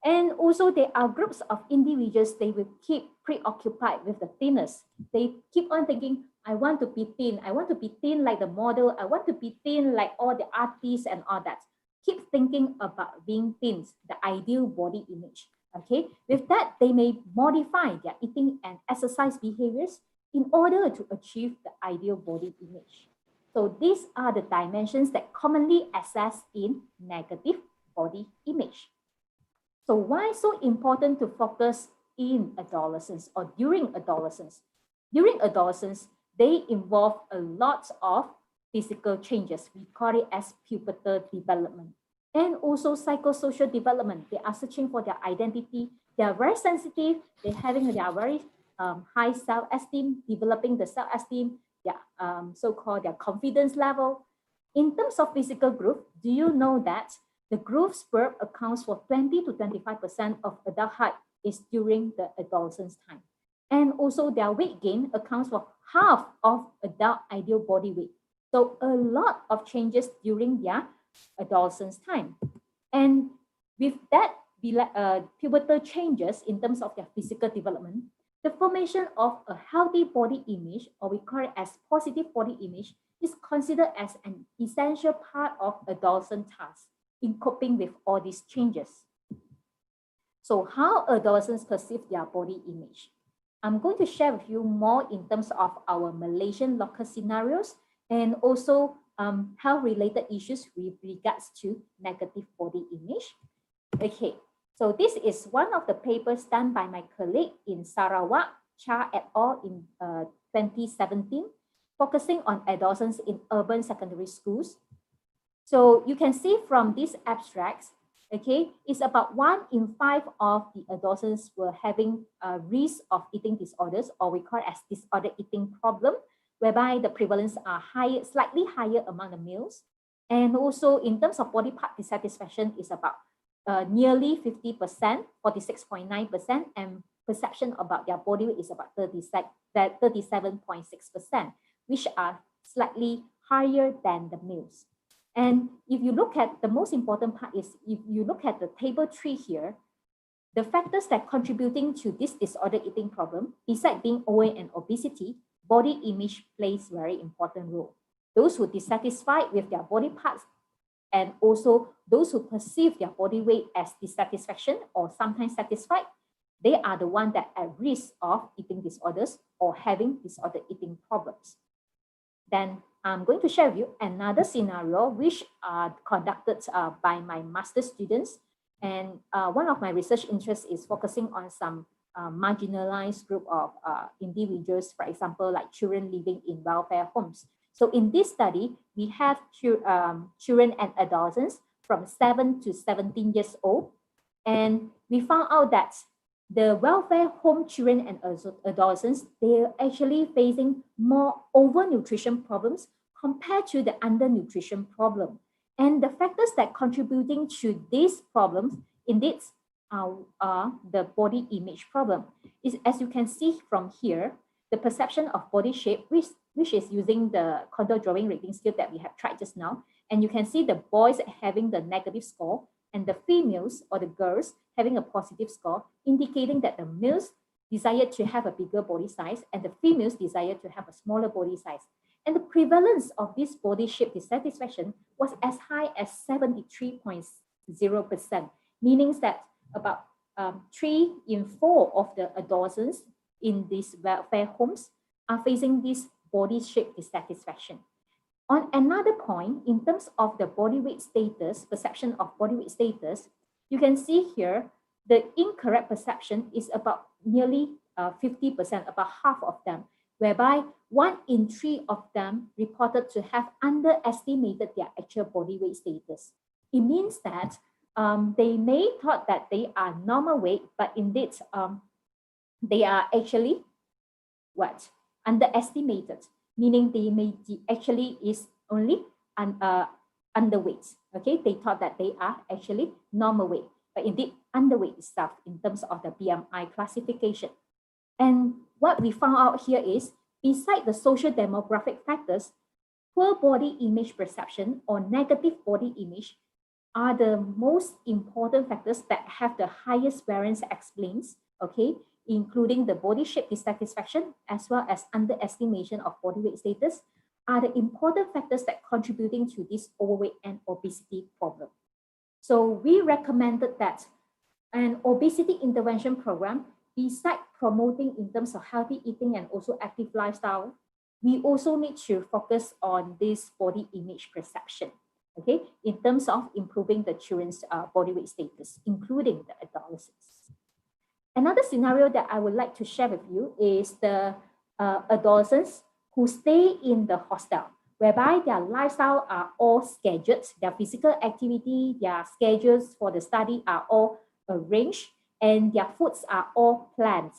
and also there are groups of individuals, they will keep preoccupied with the thinness. They keep on thinking, I want to be thin. I want to be thin like the model. I want to be thin like all the artists and all that. Keep thinking about being thin, the ideal body image. Okay, with that, they may modify their eating and exercise behaviors in order to achieve the ideal body image. So these are the dimensions that commonly assessed in negative body image. So why so important to focus in adolescence or during adolescence? During adolescence, they involve a lot of physical changes. We call it as pubertal development. And also psychosocial development. They are searching for their identity. They are very sensitive. They're having their very high self-esteem, developing the self-esteem, their so-called their confidence level. In terms of physical growth, do you know that the growth spurt accounts for 20 to 25% of adult height is during the adolescence time. And also their weight gain accounts for half of adult ideal body weight. So a lot of changes during their adolescence time. And with that pubertal changes in terms of their physical development, the formation of a healthy body image, or we call it as positive body image, is considered as an essential part of adolescent tasks in coping with all these changes. So how adolescents perceive their body image? I'm going to share with you more in terms of our Malaysian local scenarios and also health-related issues with regards to negative body image. Okay, so this is one of the papers done by my colleague in Sarawak, Cha et al. In 2017, focusing on adolescents in urban secondary schools. So you can see from these abstracts, okay, it's about 1 in 5 of the adolescents were having a risk of eating disorders, or we call it as disordered eating problem, whereby the prevalence are higher, slightly higher among the males. And also in terms of body part dissatisfaction is about nearly 50%, 46.9%, and perception about their body weight is about 37.6%, which are slightly higher than the males. And if you look at the most important part is, if you look at the table 3 here, the factors that contributing to this disordered eating problem, besides being overweight and obesity, body image plays very important role. Those who dissatisfied with their body parts and also those who perceive their body weight as dissatisfaction or sometimes satisfied, they are the ones that are at risk of eating disorders or having disordered eating problems. Then I'm going to share with you another scenario which are conducted by my master's students. And one of my research interests is focusing on some marginalized group of individuals, for example, like children living in welfare homes. So in this study, we have children and adolescents from 7 to 17 years old. And we found out that the welfare home children and adolescents, they're actually facing more overnutrition problems compared to the undernutrition problem. And the factors that contributing to these problems, indeed, are the body image problem. Is, as you can see from here, the perception of body shape, which is using the contour drawing rating scale that we have tried just now. And you can see the boys having the negative score and the females or the girls having a positive score, indicating that the males desire to have a bigger body size and the females desire to have a smaller body size. And the prevalence of this body shape dissatisfaction was as high as 73.0%, meaning that about 3 in 4 of the adolescents in these welfare homes are facing this body shape dissatisfaction. On another point, in terms of the body weight status, perception of body weight status, you can see here the incorrect perception is about nearly 50%, about half of them, whereby 1 in 3 of them reported to have underestimated their actual body weight status. It means that they may thought that they are normal weight, but indeed they are actually what? Underestimated, meaning they may actually is only underweight. Okay, they thought that they are actually normal weight, but indeed underweight itself in terms of the BMI classification. And what we found out here is, beside the social demographic factors, poor body image perception or negative body image are the most important factors that have the highest variance explains, okay, including the body shape dissatisfaction as well as underestimation of body weight status, are the important factors that contributing to this overweight and obesity problem. So we recommended that an obesity intervention program, besides promoting in terms of healthy eating and also active lifestyle, we also need to focus on this body image perception, okay, in terms of improving the children's body weight status, including the adolescents. Another scenario that I would like to share with you is the adolescents who stay in the hostel, whereby their lifestyle are all scheduled, their physical activity, their schedules for the study are all arranged, and their foods are all planned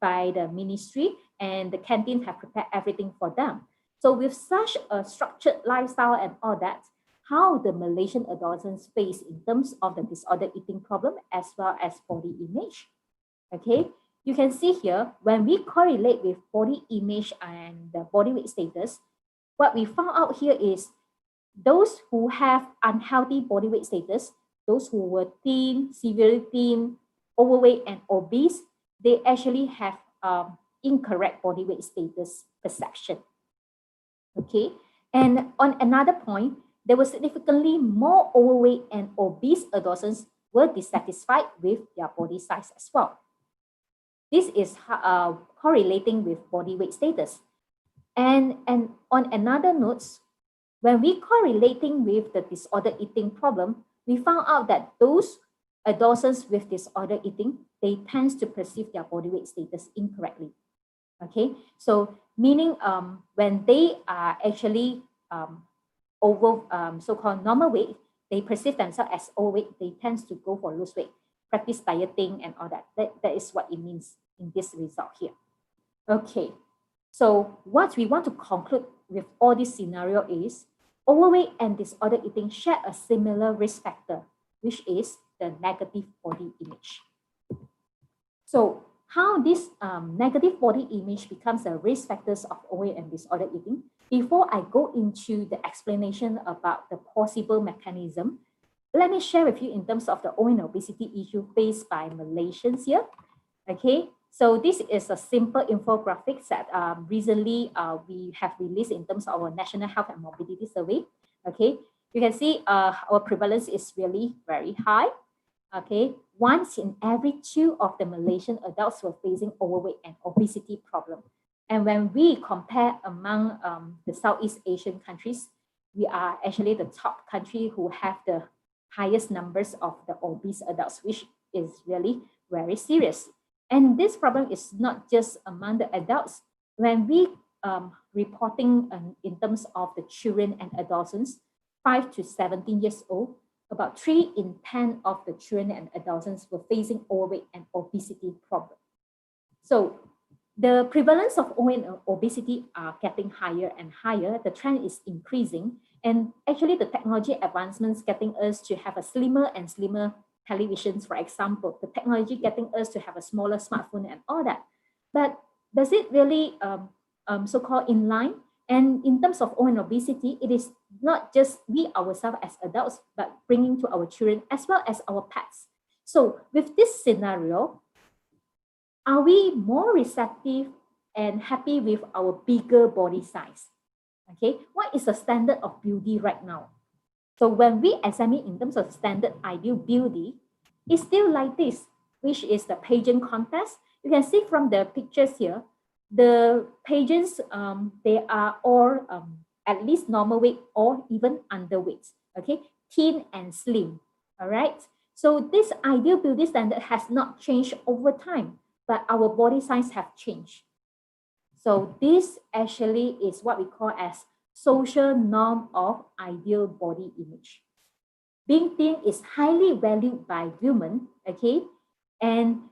by the ministry, and the canteen have prepared everything for them. So with such a structured lifestyle and all that, how the Malaysian adolescents face in terms of the disordered eating problem as well as body image. Okay, you can see here, when we correlate with body image and the body weight status, what we found out here is those who have unhealthy body weight status, those who were thin, severely thin, overweight and obese, they actually have incorrect body weight status perception. Okay, and on another point, there were significantly more overweight and obese adolescents were dissatisfied with their body size as well. This is correlating with body weight status. And on another note, when we correlating with the disordered eating problem, we found out that those adolescents with disordered eating, they tend to perceive their body weight status incorrectly. Okay, so meaning when they are actually over so-called normal weight, they perceive themselves as overweight, they tend to go for lose weight, practice dieting and all that. That is what it means in this result here. Okay, so what we want to conclude with all this scenario is overweight and disordered eating share a similar risk factor, which is the negative body image. So how this negative body image becomes a risk factors of overweight and disordered eating, before I go into the explanation about the possible mechanism, let me share with you in terms of the overweight and obesity issue faced by Malaysians here. Okay, so this is a simple infographic that recently we have released in terms of our National Health and Mobility Survey. Okay, you can see our prevalence is really very high. Okay, 1 in every 2 of the Malaysian adults were facing overweight and obesity problem. And when we compare among the Southeast Asian countries, we are actually the top country who have the highest numbers of the obese adults, which is really very serious. And this problem is not just among the adults. When we reporting in terms of the children and adolescents, 5 to 17 years old, about 3 in 10 of the children and adolescents were facing overweight and obesity problem. So the prevalence of overweight and obesity are getting higher and higher. The trend is increasing. And actually the technology advancements getting us to have a slimmer and slimmer televisions, for example, the technology getting us to have a smaller smartphone and all that. But does it really so-called in line? And in terms of overweight and obesity, it is not just we ourselves as adults, but bringing to our children as well as our pets. So with this scenario, are we more receptive and happy with our bigger body size? Okay, what is the standard of beauty right now? So when we examine in terms of standard ideal beauty, it's still like this, which is the pageant contest. You can see from the pictures here, the pageants, they are all at least normal weight or even underweight, okay, thin and slim, all right? So this ideal beauty standard has not changed over time. but our body size have changed. So this actually is what we call as social norm of ideal body image. Being thin is highly valued by women, okay? And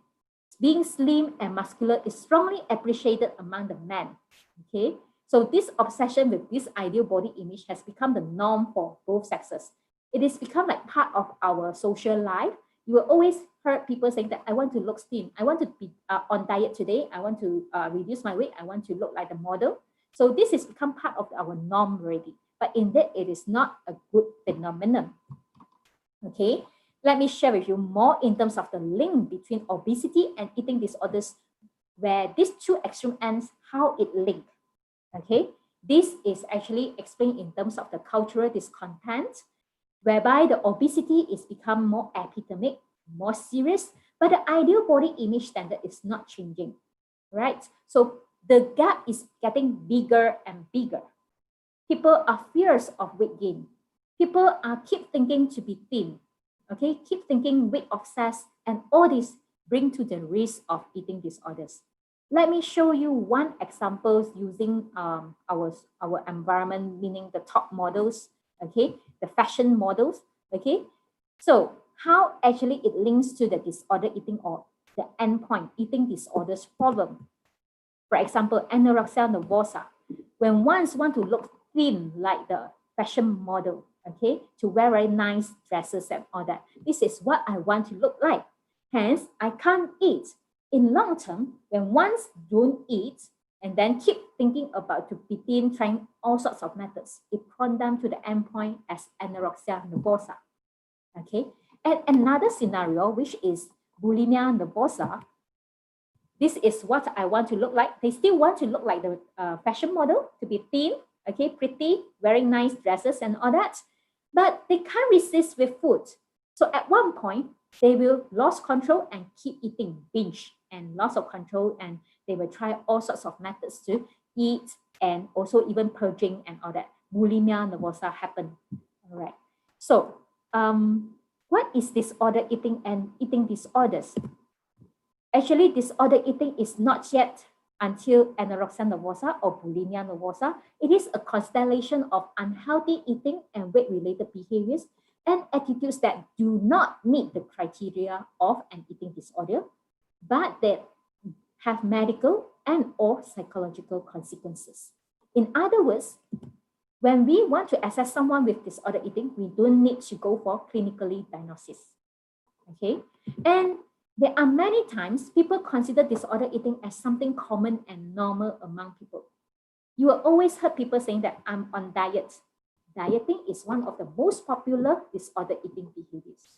being slim and muscular is strongly appreciated among the men, okay? So this obsession with this ideal body image has become the norm for both sexes. It has become like part of our social life. You will always heard people saying that I want to look thin, I want to be on diet today, I want to reduce my weight, I want to look like the model. So this has become part of our norm already, but indeed it is not a good phenomenon. Okay, let me share with you more in terms of the link between obesity and eating disorders, where these two extreme ends, how it link. Okay, this is actually explained in terms of the cultural discontent, whereby the obesity is become more epidemic, more serious, but the ideal body image standard is not changing, right? So the gap is getting bigger and bigger. People are fears of weight gain. People are keep thinking to be thin, okay? Keep thinking weight obsessed, and all this bring to the risk of eating disorders. Let me show you one example using our environment, meaning the top models, okay? The fashion models, okay? So how actually it links to the disorder eating or the endpoint eating disorders problem. For example, anorexia nervosa. When one want to look thin like the fashion model, okay, to wear very nice dresses and all that, this is what I want to look like. Hence, I can't eat. In long term, when ones don't eat and then keep thinking about to be thin, trying all sorts of methods, it comes down to the endpoint as anorexia nervosa. Okay, and another scenario, which is bulimia nervosa. This is what I want to look like. They still want to look like the fashion model, to be thin, okay, pretty, wearing nice dresses and all that, but they can't resist with food. So at one point, they will lose control and keep eating, binge and loss of control, and they will try all sorts of methods to eat and also even purging and all that. Bulimia nervosa happen. All right. So what is disorder eating and eating disorders? Actually, disorder eating is not yet until anorexia nervosa or bulimia nervosa. It is a constellation of unhealthy eating and weight-related behaviors and attitudes that do not meet the criteria of an eating disorder, but that have medical and or psychological consequences. In other words, when we want to assess someone with disorder eating, we don't need to go for clinically diagnosis. Okay, and there are many times people consider disorder eating as something common and normal among people. You will always heard people saying that I'm on diet. Dieting is one of the most popular disorder eating behaviors.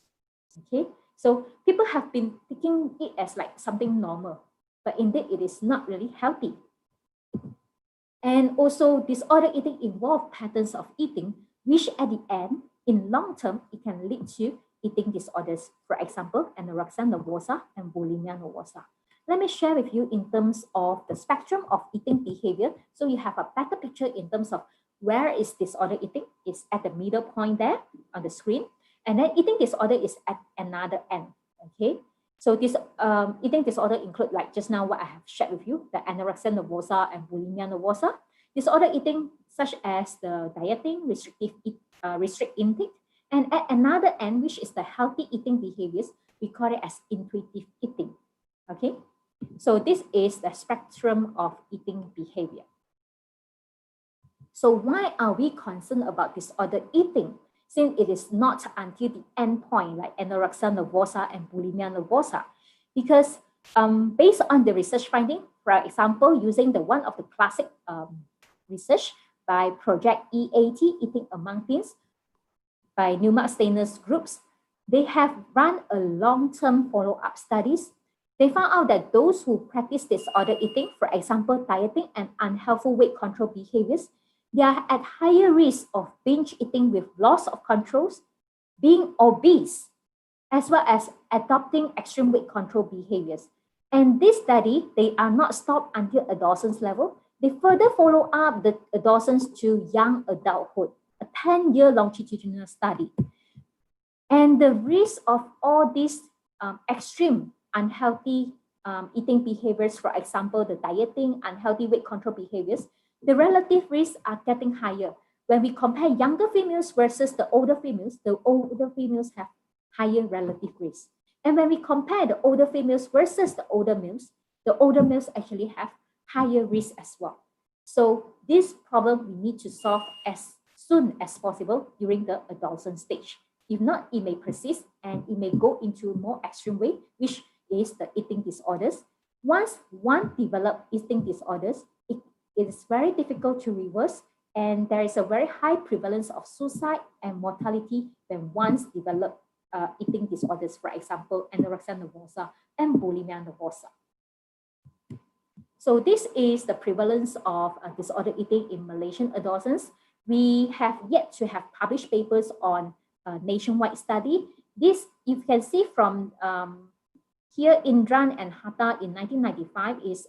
Okay, so people have been taking it as like something normal, but indeed it is not really healthy. And also disorder eating involve patterns of eating, which at the end, in long term, it can lead to eating disorders. For example, anorexia nervosa and bulimia nervosa. Let me share with you in terms of the spectrum of eating behavior, so you have a better picture in terms of where is disorder eating. It's at the middle point there on the screen, and then eating disorder is at another end. Okay, so this eating disorder include, like just now what I have shared with you, the anorexia nervosa and bulimia nervosa. Disorder eating such as the dieting, restrict intake, and at another end, which is the healthy eating behaviors, we call it as intuitive eating. Okay, so this is the spectrum of eating behavior. So why are we concerned about disorder eating, since it is not until the end point like anorexia nervosa and bulimia nervosa? Because based on the research finding, for example, using the one of the classic research by Project EAT, Eating Among Teens, by Numa Steiner's groups, they have run a long-term follow-up studies. They found out that those who practice disorder eating, for example, dieting and unhealthy weight control behaviors, they are at higher risk of binge eating with loss of controls, being obese, as well as adopting extreme weight control behaviors. And this study, they are not stopped until adolescence level. They further follow up the adolescents to young adulthood, a 10-year longitudinal study. And the risk of all these extreme unhealthy eating behaviors, for example, the dieting, unhealthy weight control behaviors, the relative risks are getting higher. When we compare younger females versus the older females have higher relative risk. And when we compare the older females versus the older males actually have higher risk as well. So this problem we need to solve as soon as possible during the adolescent stage. If not, it may persist and it may go into a more extreme way, which is the eating disorders. Once one develops eating disorders, it is very difficult to reverse, and there is a very high prevalence of suicide and mortality when once develop eating disorders, for example, anorexia nervosa and bulimia nervosa. So this is the prevalence of disorder eating in Malaysian adolescents. We have yet to have published papers on a nationwide study. This you can see from here, Indran and Hatta in 1995 is,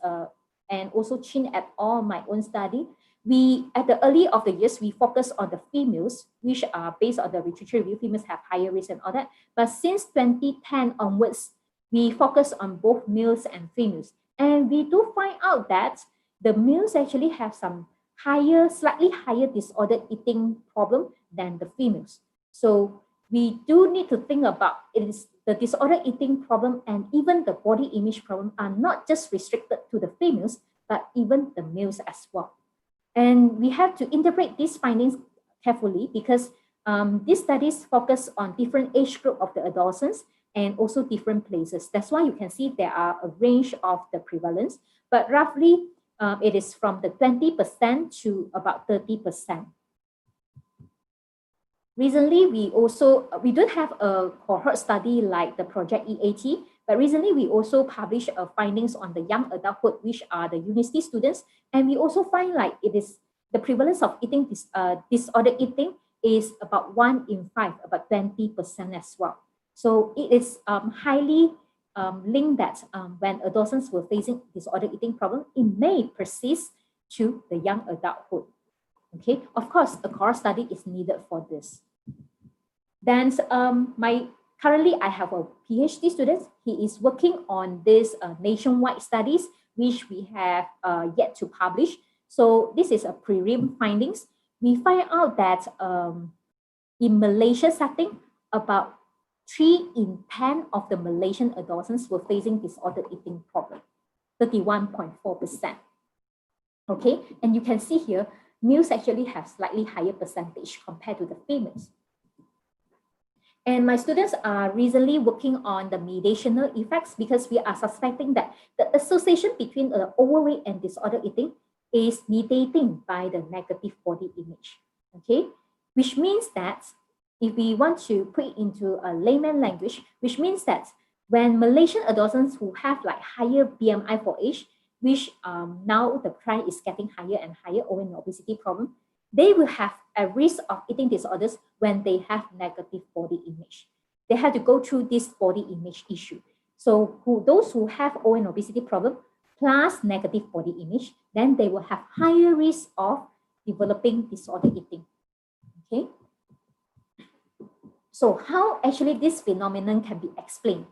and also Chin et al., my own study. We, at the early of the years, we focus on the females, which are based on the literature review, females have higher risk and all that. But since 2010 onwards, we focus on both males and females. And we do find out that the males actually have some higher, slightly higher disordered eating problem than the females. So we do need to think about it is the disordered eating problem and even the body image problem are not just restricted to the females, but even the males as well. And we have to interpret these findings carefully because these studies focus on different age group of the adolescents and also different places. That's why you can see there are a range of the prevalence, but roughly it is from the 20% to about 30%. Recently, we don't have a cohort study like the Project EAT, but recently we also published findings on the young adulthood, which are the university students. And we also find like it is the prevalence of eating disorder eating is about 1 in 5, about 20% as well. So it is highly linked that when adolescents were facing disorder eating problem, it may persist to the young adulthood. Okay, of course, a cohort study is needed for this. Then currently I have a PhD student. He is working on this nationwide studies, which we have yet to publish. So this is a prelim findings. We find out that in Malaysia setting, about 3 in 10 of the Malaysian adolescents were facing disordered eating problem, 31.4%. Okay, and you can see here, males actually have slightly higher percentage compared to the females. And my students are recently working on the mediational effects because we are suspecting that the association between overweight and disorder eating is mediating by the negative body image. Okay, which means that if we want to put it into a layman language, which means that when Malaysian adolescents who have like higher BMI for age, which now the trend is getting higher and higher owing to obesity problem, they will have a risk of eating disorders when they have negative body image. They have to go through this body image issue. So those who have owing obesity problem plus negative body image, then they will have higher risk of developing disorder eating. Okay. So how actually this phenomenon can be explained?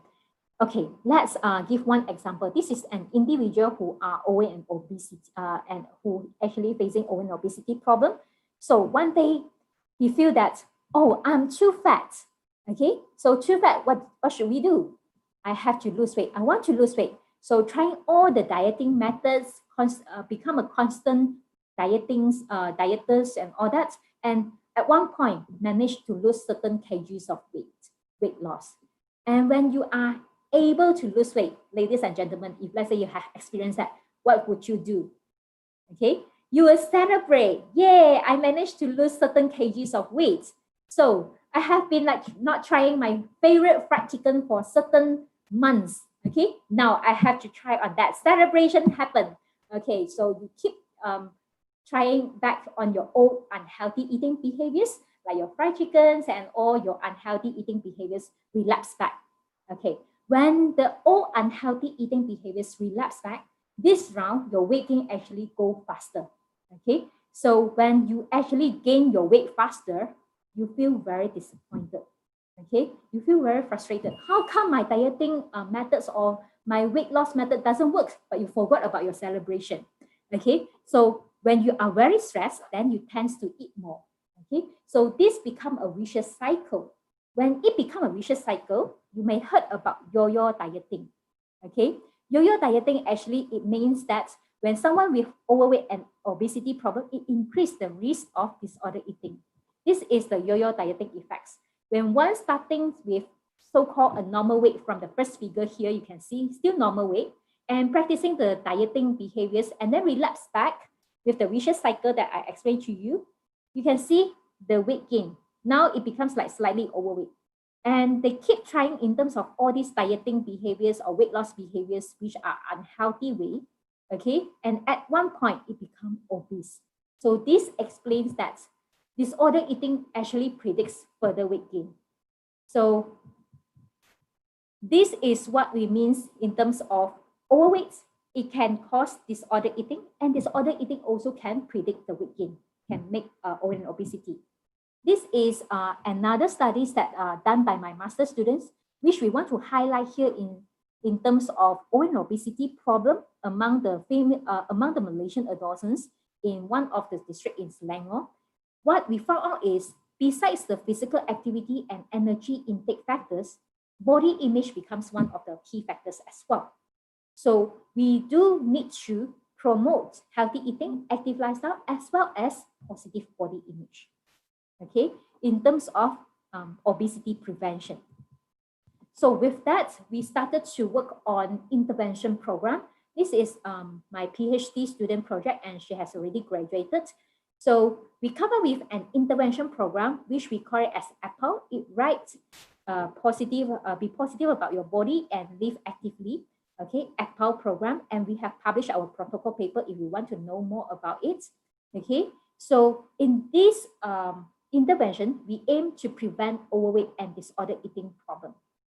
Okay, let's give one example. This is an individual who are overweight and obesity and who actually facing overweight and obesity problem. So one day he feel that, oh, I'm too fat. Okay, so too fat, what should we do? I have to lose weight. I want to lose weight. So trying all the dieting methods, become a constant dieters and all that. And at one point managed to lose certain kgs of weight loss. And when you are able to lose weight, ladies and gentlemen, if let's say you have experienced that, what would you do? Okay, you will celebrate. Yay, I managed to lose certain kgs of weight. So I have been like not trying my favorite fried chicken for certain months. Okay, now I have to try on that. Celebration happened. Okay, so you keep trying back on your old unhealthy eating behaviors, like your fried chickens and all your unhealthy eating behaviors relapse back. Okay, when the old unhealthy eating behaviors relapse back, this round, your weight gain actually go faster. Okay, so when you actually gain your weight faster, you feel very disappointed. Okay, you feel very frustrated. How come my dieting methods or my weight loss method doesn't work, but you forgot about your celebration. Okay, so when you are very stressed, then you tend to eat more. Okay, so this become a vicious cycle. When it become a vicious cycle, you may heard about yo-yo dieting. Okay, yo-yo dieting actually, it means that when someone with overweight and obesity problem, it increases the risk of disorder eating. This is the yo-yo dieting effects. When one starting with so-called a normal weight from the first figure here, you can see still normal weight, and practicing the dieting behaviors and then relapse back with the vicious cycle that I explained to you, you can see the weight gain. Now it becomes like slightly overweight. And they keep trying in terms of all these dieting behaviors or weight loss behaviors, which are unhealthy way, okay? And at one point, it becomes obese. So this explains that disorder eating actually predicts further weight gain. So this is what we mean in terms of overweight. It can cause disorder eating, and disorder eating also can predict the weight gain, can make obesity. This is another studies that are done by my master students, which we want to highlight here in terms of obesity problem among the Malaysian adolescents in one of the districts in Selangor. What we found out is, besides the physical activity and energy intake factors, body image becomes one of the key factors as well. So we do need to promote healthy eating, active lifestyle, as well as positive body image. Okay, in terms of obesity prevention. So with that, we started to work on intervention program. This is my PhD student project, and she has already graduated. So we come up with an intervention program, which we call it as APPLE. It writes be positive about your body and live actively. Okay, APPLE program, and we have published our protocol paper if you want to know more about it. Okay, so in this intervention, we aim to prevent overweight and disorder eating problem.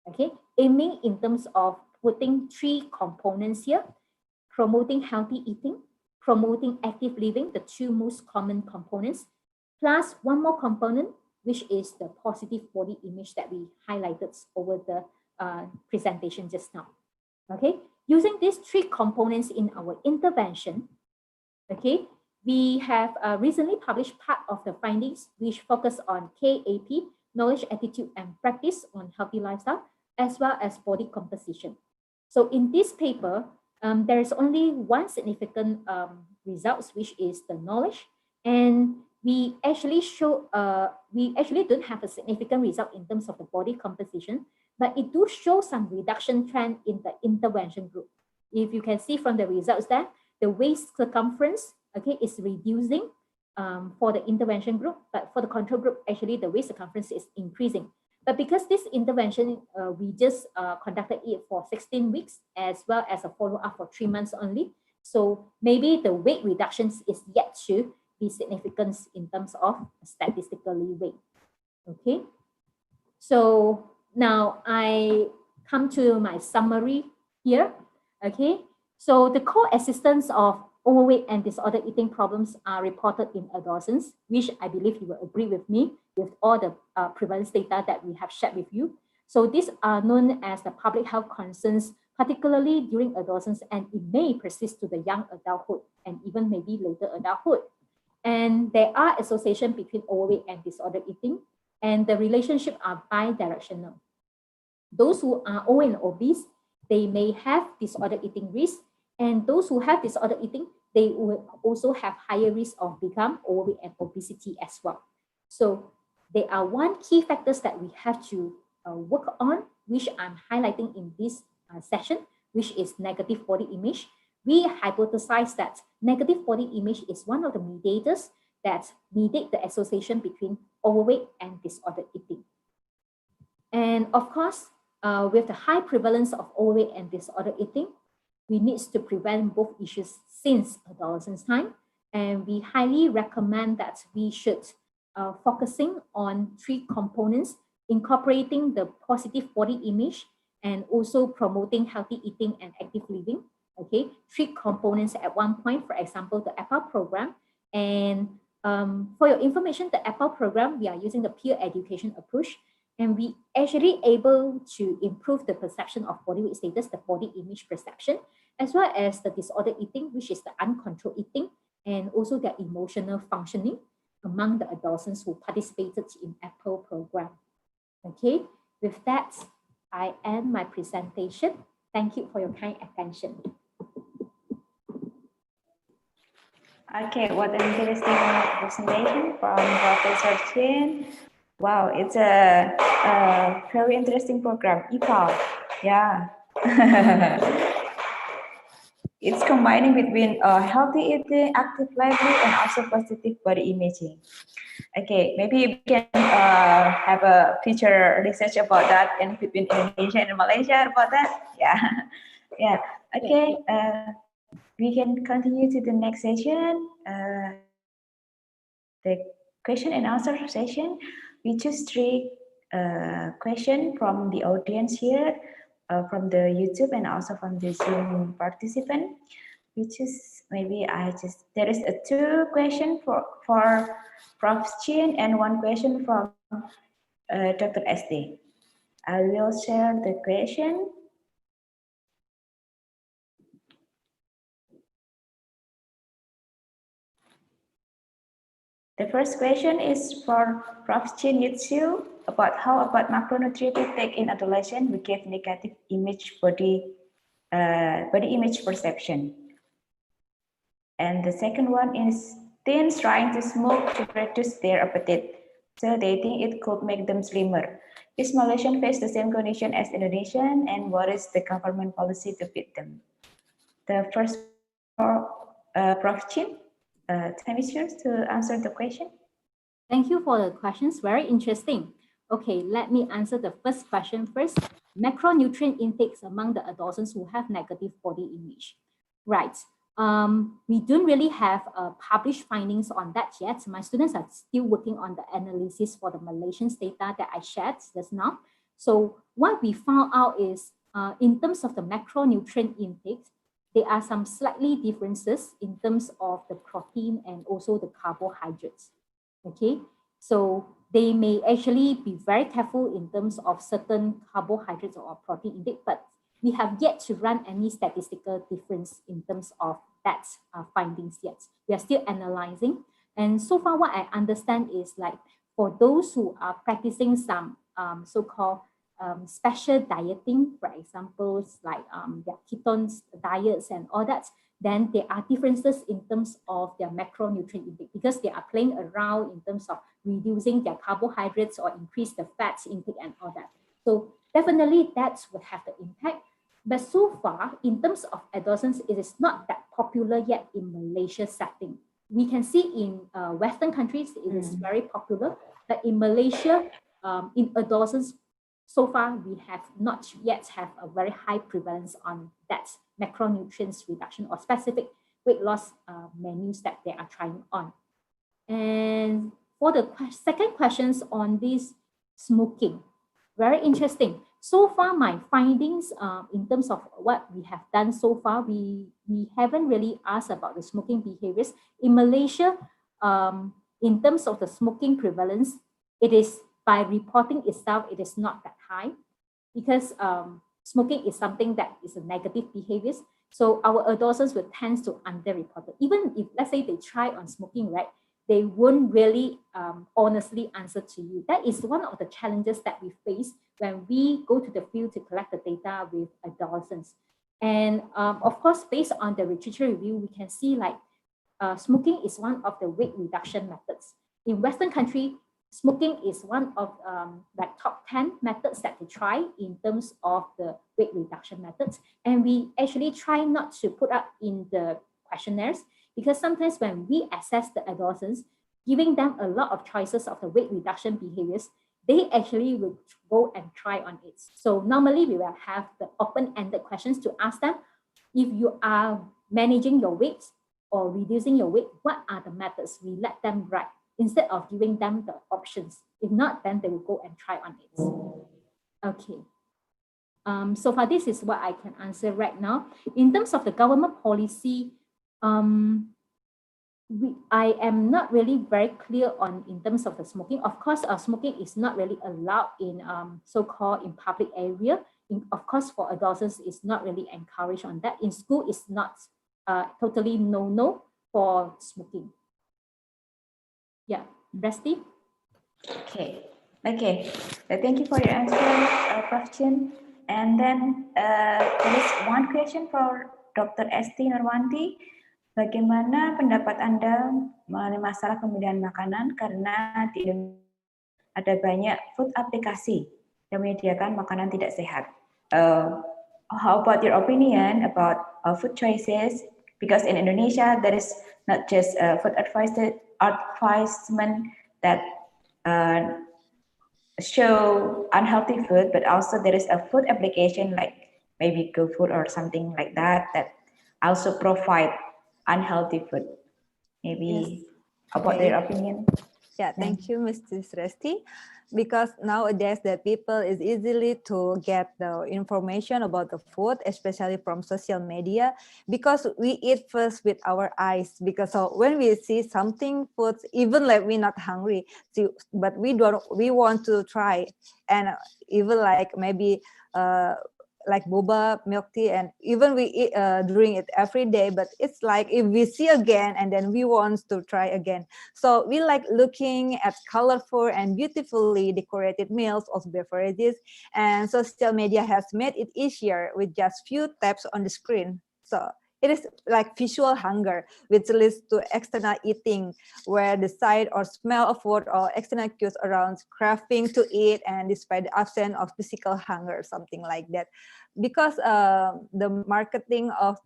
Okay, aiming in terms of putting 3 components here: promoting healthy eating, promoting active living, the 2 most common components, plus 1 more component, which is the positive body image that we highlighted over the presentation just now. Okay, using these 3 components in our intervention, okay, we have recently published part of the findings, which focus on KAP, knowledge, attitude, and practice on healthy lifestyle, as well as body composition. So in this paper, there is only 1 significant results, which is the knowledge, and we actually don't have a significant result in terms of the body composition, but it do show some reduction trend in the intervention group. If you can see from the results there, the waist circumference, okay, is reducing for the intervention group, but for the control group, actually the waist circumference is increasing. But because this intervention, we just conducted it for 16 weeks, as well as a follow-up for 3 months only. So maybe the weight reductions is yet to be significant in terms of statistically weight. Okay. So now I come to my summary here. Okay. So the coexistence of overweight and disorder eating problems are reported in adolescents, which I believe you will agree with me with all the prevalence data that we have shared with you. So these are known as the public health concerns, particularly during adolescence, and it may persist to the young adulthood and even maybe later adulthood. And there are associations between overweight and disorder eating, and the relationship are bi-directional. Those who are overweight and obese, they may have disorder eating risk, and those who have disorder eating, they will also have higher risk of become overweight and obesity as well. So there are 1 key factors that we have to work on, which I'm highlighting in this session, which is negative body image. We hypothesize that negative body image is one of the mediators that mediate the association between overweight and disorder eating. And of course, with the high prevalence of overweight and disorder eating, we need to prevent both issues since adolescence time. And we highly recommend that we should focusing on 3 components, incorporating the positive body image and also promoting healthy eating and active living. Okay, 3 components at one point, for example, the APPLE program. And for your information, the APPLE program, we are using the peer education approach. And we actually able to improve the perception of body weight status, the body image perception, as well as the disordered eating, which is the uncontrolled eating, and also their emotional functioning among the adolescents who participated in Apple program. Okay, with that, I end my presentation. Thank you for your kind attention. Okay, what an interesting presentation from Professor Chin. Wow, it's a very interesting program, EPAL. Yeah. It's combining between healthy eating, active livelihood, and also positive body imaging. Okay, maybe we can have a future research about that in between Indonesia and Malaysia about that. Yeah, yeah. Okay, we can continue to the next session. The question and answer session. We choose three questions from the audience here, from the YouTube and also from the Zoom participant. We choose, maybe there is a two question for Prof. Chin and one question from Dr. Esti. I will share the question. The first question is for Prof. Chin Yitsu about how about macronutritive take in adolescent we give negative image body image perception. And the second one is teens trying to smoke to reduce their appetite, so they think it could make them slimmer. Is Malaysian face the same condition as Indonesian, and what is the government policy to beat them? The first for Prof. Chin. Time is yours to answer the question. Thank you for the questions. Very interesting. Okay, let me answer the first question first. Macronutrient intakes among the adolescents who have negative body image. Right. We don't really have published findings on that yet. My students are still working on the analysis for the Malaysian data that I shared just now. So what we found out is in terms of the macronutrient intakes, there are some slightly differences in terms of the protein and also the carbohydrates. Okay, so they may actually be very careful in terms of certain carbohydrates or protein intake, but we have yet to run any statistical difference in terms of that findings yet. We are still analyzing. And so far what I understand is like for those who are practicing some so-called special dieting, for example, like their ketones diets and all that, then there are differences in terms of their macronutrient intake because they are playing around in terms of reducing their carbohydrates or increase the fats intake and all that. So definitely that would have the impact. But so far, in terms of adolescence, it is not that popular yet in Malaysia setting. We can see in Western countries, it is very popular, but in Malaysia, in adolescence, so far, we have not yet have a very high prevalence on that macronutrients reduction or specific weight loss menus that they are trying on. And for the second questions on this smoking, very interesting. So far, my findings in terms of what we have done so far, we haven't really asked about the smoking behaviors. In Malaysia, in terms of the smoking prevalence, it is by reporting itself, it is not that high because smoking is something that is a negative behaviors. So our adolescents will tend to underreport it. Even if, let's say, they try on smoking, right, they won't really honestly answer to you. That is one of the challenges that we face when we go to the field to collect the data with adolescents. And of course, based on the literature review, we can see like smoking is one of the weight reduction methods. In Western country, smoking is one of like top 10 methods that they try in terms of the weight reduction methods. And we actually try not to put up in the questionnaires because sometimes when we assess the adolescents, giving them a lot of choices of the weight reduction behaviors, they actually will go and try on it. So normally we will have the open-ended questions to ask them, if you are managing your weight or reducing your weight, what are the methods? We let them write instead of giving them the options. If not, then they will go and try on it. Okay. So far, this is what I can answer right now. In terms of the government policy, I am not really very clear on in terms of the smoking. Of course, smoking is not really allowed in so-called in public area. Of course, for adolescents, it's not really encouraged on that. In school, it's not totally no for smoking. Yeah, Resti? Okay. Thank you for your answer, Prof. Chin. And then there is one question for Dr. Esti Nurwanti. Bagaimana pendapat Anda mengenai masalah pemilihan makanan karena di Indonesia ada banyak food aplikasi yang menyediakan makanan tidak sehat. How about your opinion about food choices? Because in Indonesia there is not just food advisement that show unhealthy food, but also there is a food application like maybe GoFood or something like that that also provide unhealthy food. Maybe about their opinion. Yeah, thank you, Mrs. Resti. Because nowadays the people is easily to get the information about the food, especially from social media, because we eat first with our eyes. Because so when we see something food, even like we're not hungry, but we want to try, and even like maybe like boba, milk tea, and even we eat, drink it every day, but it's like if we see again and then we want to try again. So we like looking at colorful and beautifully decorated meals or beverages, and social media has made it easier with just few taps on the screen. So it is like visual hunger, which leads to external eating, where the sight or smell of food or external cues around craving to eat, and despite the absence of physical hunger, something like that. Because the marketing of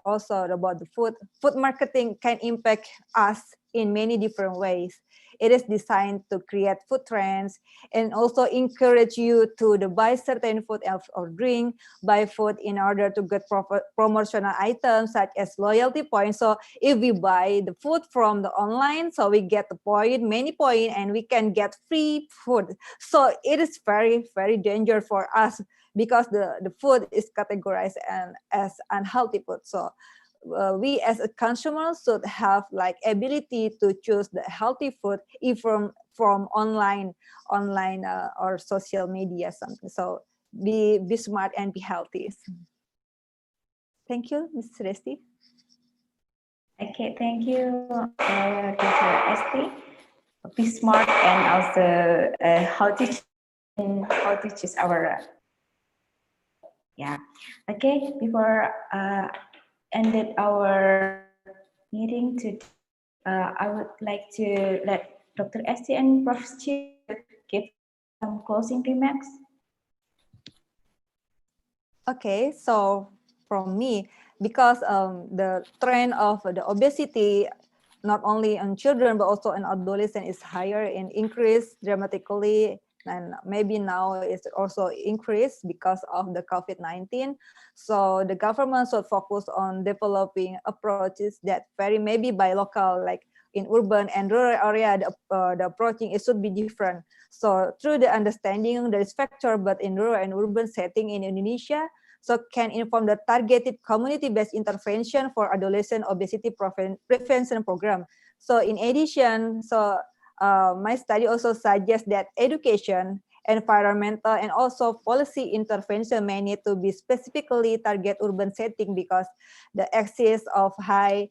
also about the food marketing can impact us in many different ways. It is designed to create food trends and also encourage you to buy certain food or drink, buy food in order to get promotional items such as loyalty points. So if we buy the food from the online, so we get the many points, and we can get free food. So it is very, very dangerous for us because the food is categorized as unhealthy food. So we as a consumer should have like ability to choose the healthy food even from online or social media something. So be smart and be healthy. Thank you, Ms. Resti. Okay, thank you, Dr. Esti. Be smart and also how to choose our Okay, before ended our meeting today, I would like to let Dr. Esti and Prof. Chi give some closing remarks. Okay, so from me, because the trend of the obesity, not only on children but also in adolescents, is higher and increased dramatically, and maybe now it's also increased because of the COVID-19. So the government should focus on developing approaches that vary maybe by local, like in urban and rural area, the approaching it should be different. So through the understanding the risk factor, but in rural and urban setting in Indonesia, so can inform the targeted community-based intervention for adolescent obesity prevention program. So in addition, my study also suggests that education, environmental, and also policy intervention may need to be specifically target urban setting because the excess of high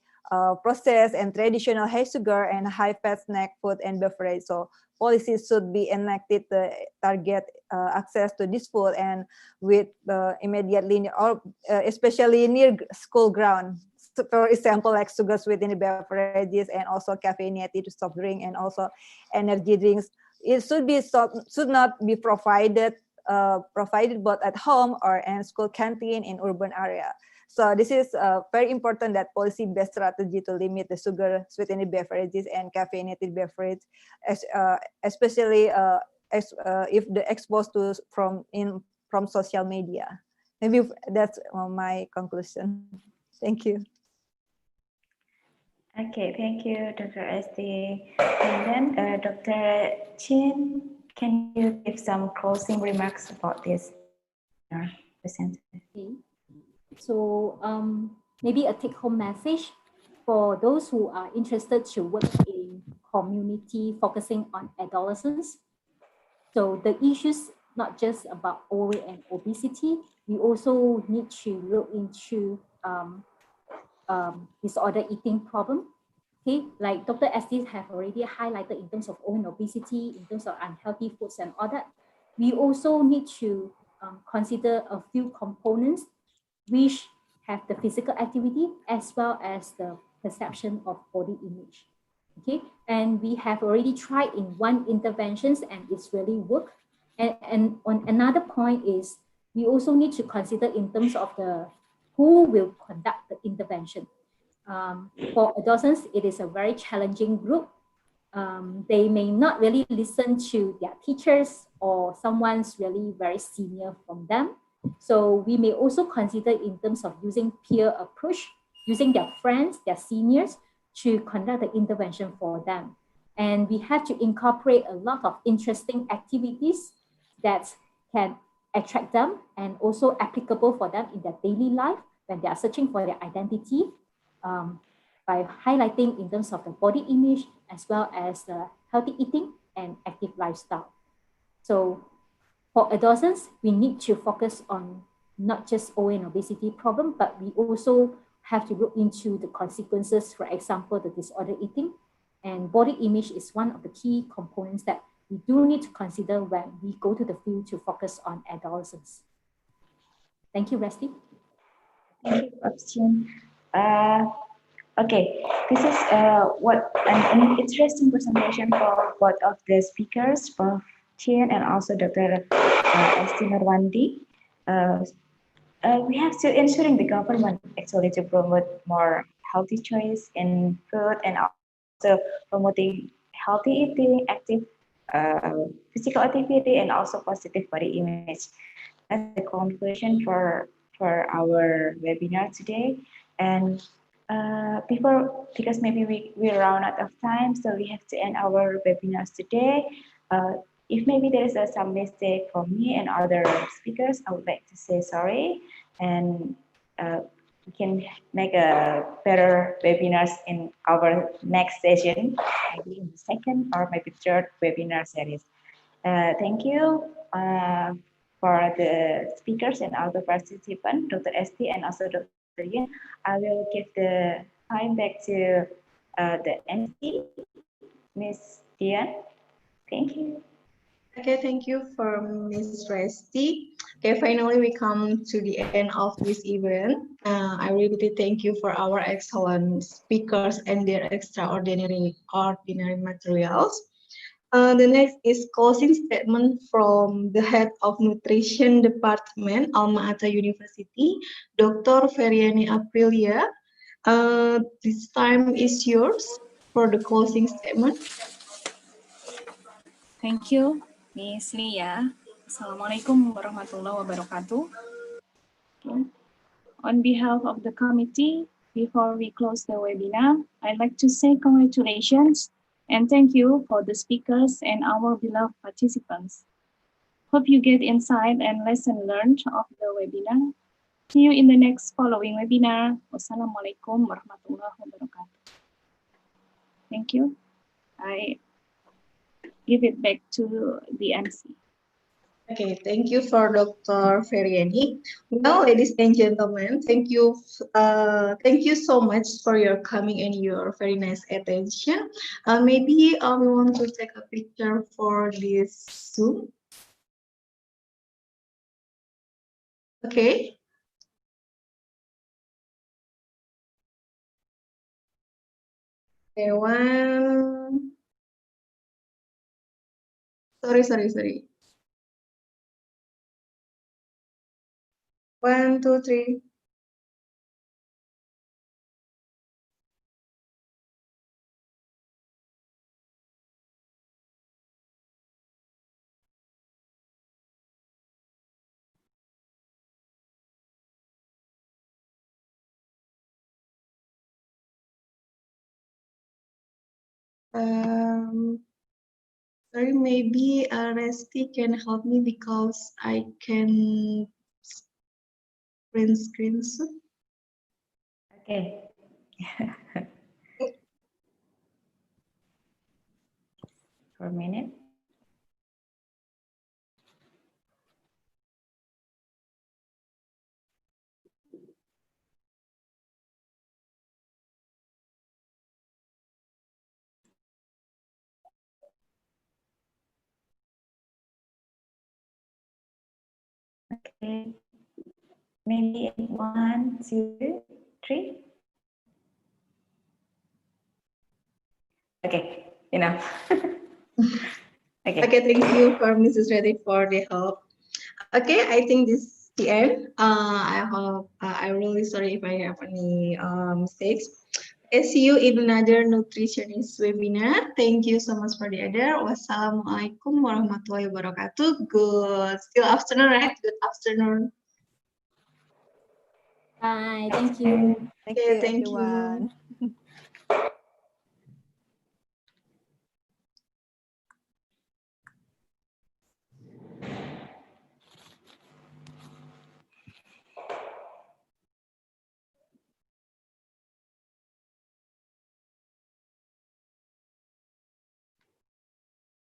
processed and traditional high sugar and high fat snack food and beverage. So policies should be enacted to target access to this food and with immediately or especially near school ground. So for example, like sugar sweetened beverages and also caffeinated soft drink and also energy drinks. It should not be provided both at home or in school canteen in urban area. So this is very important that policy-based strategy to limit the sugar sweetened beverages and caffeinated beverage, especially if the exposed to from social media. Maybe that's my conclusion. Thank you. Okay, thank you, Dr. Esti. And then Dr. Chin, can you give some closing remarks about this present? Okay. So maybe a take-home message. for those who are interested to work in community focusing on adolescents. So the issues not just about OA and obesity, we also need to look into disorder eating problem. Okay, like Dr. Esti have already highlighted in terms of OA and obesity, in terms of unhealthy foods and all that, we also need to consider a few components which have the physical activity as well as the perception of body image. Okay, and we have already tried in one interventions and it's really worked. And on another point is we also need to consider in terms of the who will conduct the intervention. For adolescents, it is a very challenging group. They may not really listen to their teachers or someone's really very senior from them. So we may also consider in terms of using peer approach, using their friends, their seniors to conduct the intervention for them. And we have to incorporate a lot of interesting activities that can attract them and also applicable for them in their daily life when they are searching for their identity, by highlighting in terms of the body image as well as the healthy eating and active lifestyle. So for adolescents, we need to focus on not just OA and obesity problem, but we also have to look into the consequences, for example, the disorder eating. And body image is one of the key components that we do need to consider when we go to the field to focus on adolescents. Thank you, Resti. Thank you, Upstream. Okay, this is what an interesting presentation for both of the speakers, both Chin and also Dr. Esti Nurwanti. We have to ensuring the government actually to promote more healthy choice in food and also promoting healthy eating, active physical activity, and also positive body image. That's the conclusion for our webinar today. And because maybe we run out of time, so we have to end our webinars today. If maybe there is some mistake from me and other speakers, I would like to say sorry, and we can make a better webinars in our next session, maybe in the second or maybe third webinar series. Thank you for the speakers and all the participants, Dr. Esti and also Dr. Yin. I will give the time back to the MC, Ms. Dian. Thank you. Okay, thank you for Ms. Resti. Okay, finally we come to the end of this event. I really thank you for our excellent speakers and their extraordinary materials. The next is closing statement from the head of Nutrition Department, Alma Ata University, Dr. Feryani Aprilia. This time is yours for the closing statement. Thank you, Ms. Lia. Assalamualaikum warahmatullahi wabarakatuh. Okay. On behalf of the committee, before we close the webinar, I'd like to say congratulations and thank you for the speakers and our beloved participants. Hope you get insight and lesson learned of the webinar. See you in the next following webinar. Wassalamualaikum warahmatullahi wabarakatuh. Thank you. I give it back to the MC. Okay, thank you for Dr. Feryani. Well, ladies and gentlemen, thank you so much for your coming and your very nice attention. Maybe we want to take a picture for this Zoom. Okay. Okay, one. Sorry. 1, 2, 3. Sorry, maybe Resti can help me because I can print screen soon. Okay. for a minute. Okay, maybe 1, 2, 3. Okay, enough. Okay. Okay, thank you for Mrs. Reddy for the help. Okay, I think this is the end. I hope I'm really sorry if I have any mistakes. I see you in another nutritionist webinar. Thank you so much for the other. Wassalamualaikum warahmatullahi wabarakatuh. Good. Still afternoon, right? Good afternoon. Bye. Thank you. Thank Okay, you, thank everyone. you.